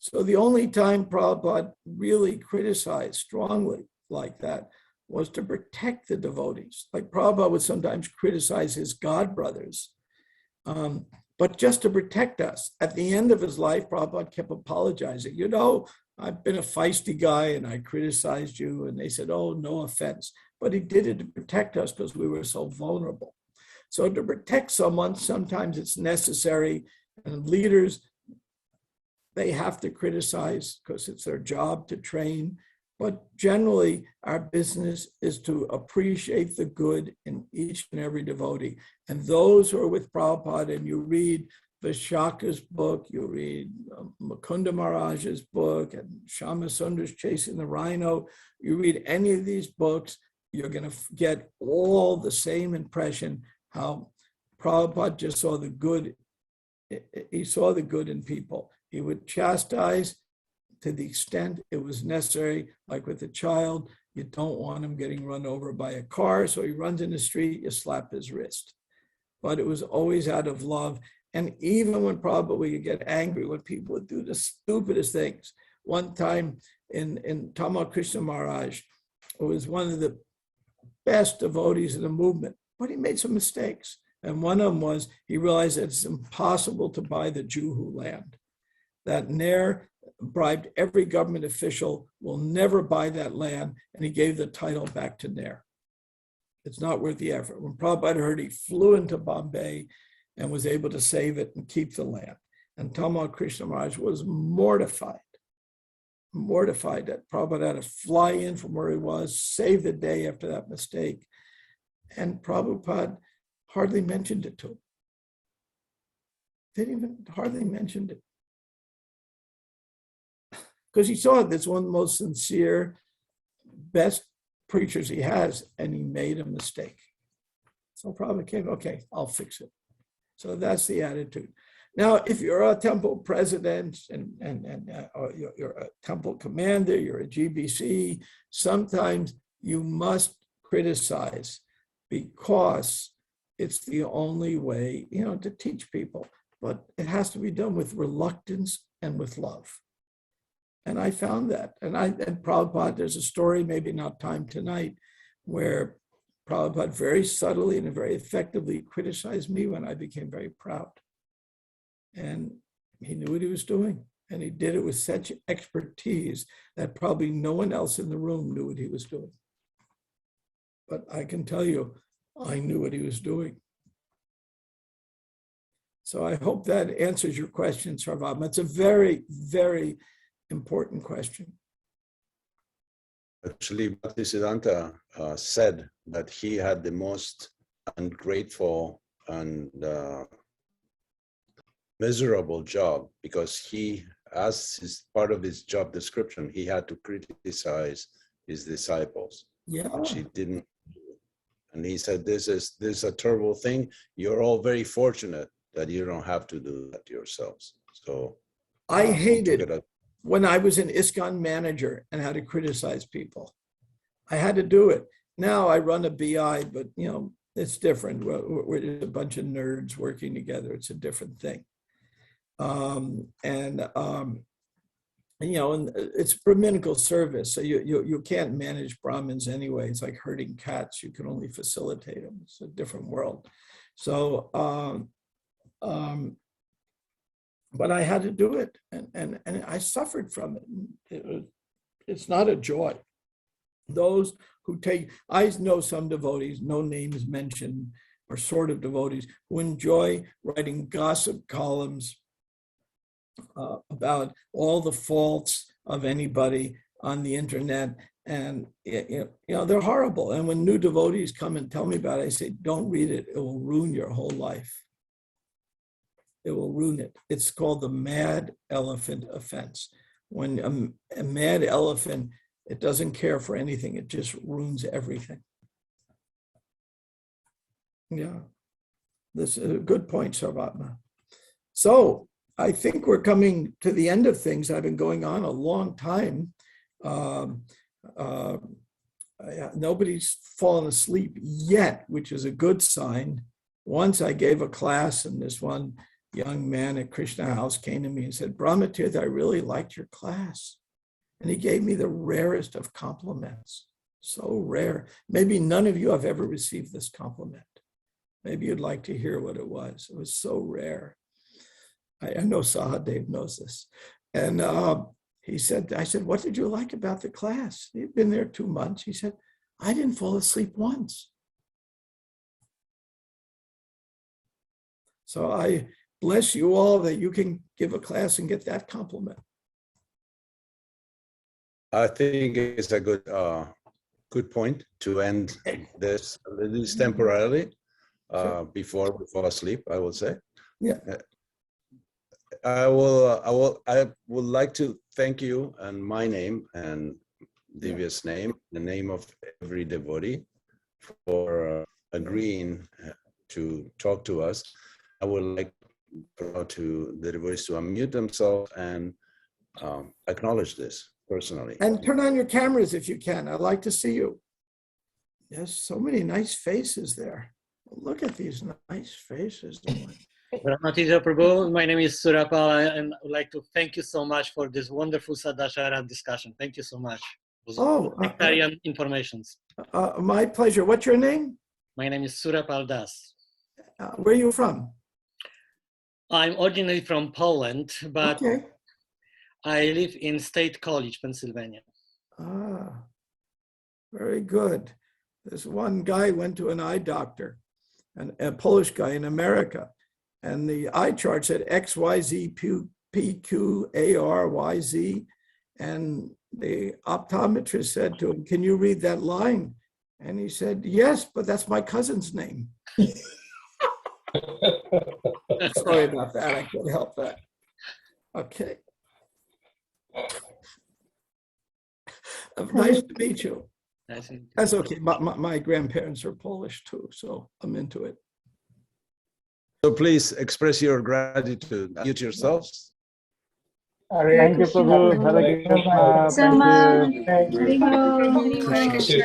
So the only time Prabhupada really criticized strongly like that was to protect the devotees. Like Prabhupada would sometimes criticize his god brothers, but just to protect us. At the end of his life, Prabhupada kept apologizing. You know, I've been a feisty guy and I criticized you. And they said, oh, no offense. But he did it to protect us because we were so vulnerable. So to protect someone, sometimes it's necessary. And leaders, they have to criticize because it's their job to train. But generally, our business is to appreciate the good in each and every devotee. And those who are with Prabhupada, and you read Vishaka's book, you read Mukunda Maharaj's book, and Shama Sundar's Chasing the Rhino, you read any of these books, you're going to get all the same impression how Prabhupada just saw the good. He saw the good in people. He would chastise to the extent it was necessary, like with a child. You don't want him getting run over by a car, so he runs in the street, you slap his wrist. But it was always out of love. And even when Prabhupada would get angry when people would do the stupidest things. One time in Tamal Krishna Maharaj, who was one of the best devotees of the movement, but he made some mistakes. And one of them was he realized that it's impossible to buy the Juhu land. That Nair bribed every government official, will never buy that land, and he gave the title back to Nair. It's not worth the effort. When Prabhupada heard, he flew into Bombay and was able to save it and keep the land. And Tamal Krishna Maharaj was mortified that Prabhupada had to fly in from where he was, save the day after that mistake. And Prabhupada hardly mentioned it to him. Didn't even hardly mentioned it. Because he saw it as one of the most sincere, best preachers he has, and he made a mistake. So Prabhupada came, okay, I'll fix it. So that's the attitude. Now, if you're a temple president or you're a temple commander, you're a GBC, sometimes you must criticize because it's the only way, to teach people. But it has to be done with reluctance and with love. And I found that. And Prabhupada, there's a story, maybe not time tonight, where Prabhupada very subtly and very effectively criticized me when I became very proud. And he knew what he was doing. And he did it with such expertise that probably no one else in the room knew what he was doing. But I can tell you, I knew what he was doing. So I hope that answers your question, Sarvabhauma. It's a very, very important question. Actually, Bhaktisiddhanta said that he had the most ungrateful and miserable job because he, as his part of his job description, he had to criticize his disciples, which he didn't do. And he said, this is a terrible thing. You're all very fortunate that you don't have to do that yourselves. So I hated when I was an ISKCON manager and had to criticize people. I had to do it. Now I run a BI, but it's different. We're a bunch of nerds working together. It's a different thing. And it's Brahminical service. So you can't manage Brahmins anyway. It's like herding cats. You can only facilitate them. It's a different world. So, but I had to do it, and I suffered from it. It's not a joy. Those who I know some devotees, no names mentioned, or sort of devotees, who enjoy writing gossip columns about all the faults of anybody on the internet. And they're horrible. And when new devotees come and tell me about it, I say, don't read it. It will ruin your whole life. It will ruin it. It's called the mad elephant offense. When a mad elephant, it doesn't care for anything. It just ruins everything. Yeah, this is a good point, Sarvabhauma. So I think we're coming to the end of things. I've been going on a long time. Nobody's fallen asleep yet, which is a good sign. Once I gave a class, and this one young man at Krishna House came to me and said, Brahmatirtha, I really liked your class. And he gave me the rarest of compliments. So rare. Maybe none of you have ever received this compliment. Maybe you'd like to hear what it was. It was so rare. I know Sahadev knows this. And he said, I said, what did you like about the class? He'd been there 2 months. He said, I didn't fall asleep once. So I bless you all that you can give a class and get that compliment. I think it's a good point to end this, at least temporarily, before we fall asleep, I will say. Yeah. I would like to thank you in my name and Divya's name, the name of every devotee, for agreeing to talk to us. I would like to the devotees to unmute themselves and acknowledge this personally. And turn on your cameras if you can. I'd like to see you. Yes, so many nice faces there. Look at these nice faces. Brahmatirtha Prabhu, my name is Surapal, and I would like to thank you so much for this wonderful Sadhana discussion. Thank you so much. It was nectarian informations. My pleasure. What's your name? My name is Surapal Das. Where are you from? I'm originally from Poland, but Okay. I live in State College, Pennsylvania. Very good. This one guy went to an eye doctor, a Polish guy in America, and the eye chart said XYZ PQARYZ, and the optometrist said to him, "Can you read that line?" And he said, "Yes, but that's my cousin's name." Sorry about that. I couldn't help that. Okay. Nice to meet you. That's okay. My grandparents are Polish too, so I'm into it. So please express your gratitude. Mute yourselves. Thank you, Prabhu. Hare Krishna. Thank you.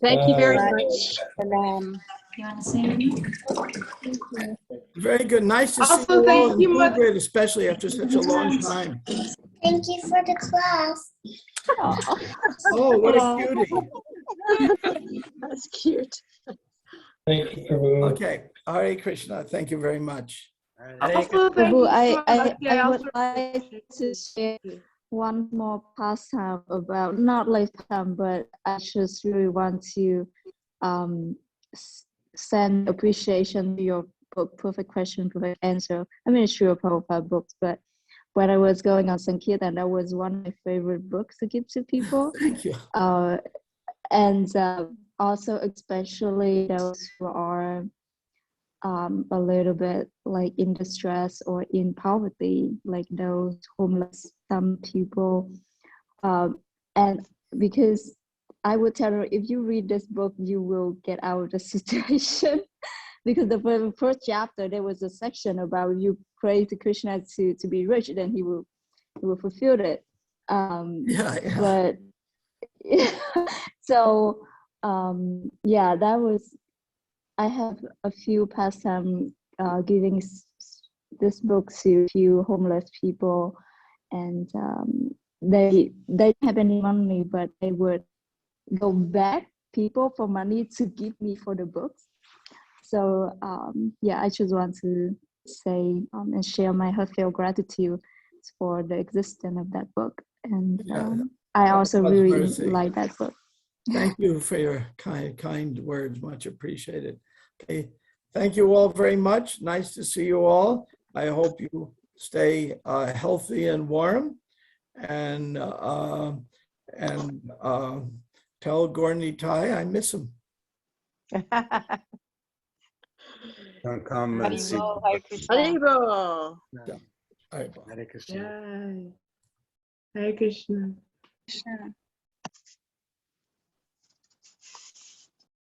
Thank you very much. You want to say anything? Very good. Nice to see Also, you all thank in you, Blue Grade, especially after such a long time. Thank you for the class. Oh, what a cutie. That's cute. Thank you, Prabhu. Okay. Hare Krishna. Thank you very much. Also, thank Prabhu, you I so would like to share one more pastime about, not lifetime, but I just really want to send appreciation to your book, Perfect Question, Perfect Answer. I mean, it's sure Prabhupada books, but when I was going on Sankirtan, that was one of my favorite books to give to people. Thank you. And also, especially those who are a little bit like in distress or in poverty, like those homeless, some people. And because I would tell her, if you read this book, you will get out of the situation. Because the first chapter, there was a section about you pray to Krishna to be rich, then he will fulfill it. But so yeah, that was. I have a few pastime giving this book to a few homeless people, and they didn't have any money, but they would go back people for money to give me for the books. So yeah, I just want to say and share my heartfelt gratitude for the existence of that book, and I also really like that book. Thank you for your kind words, much appreciated. Okay, thank you all very much. Nice to see you all. I hope you stay healthy and warm, and tell Gorni Tai I miss him. Don't come and see. Haribo. Hare Krishna. Hare Krishna.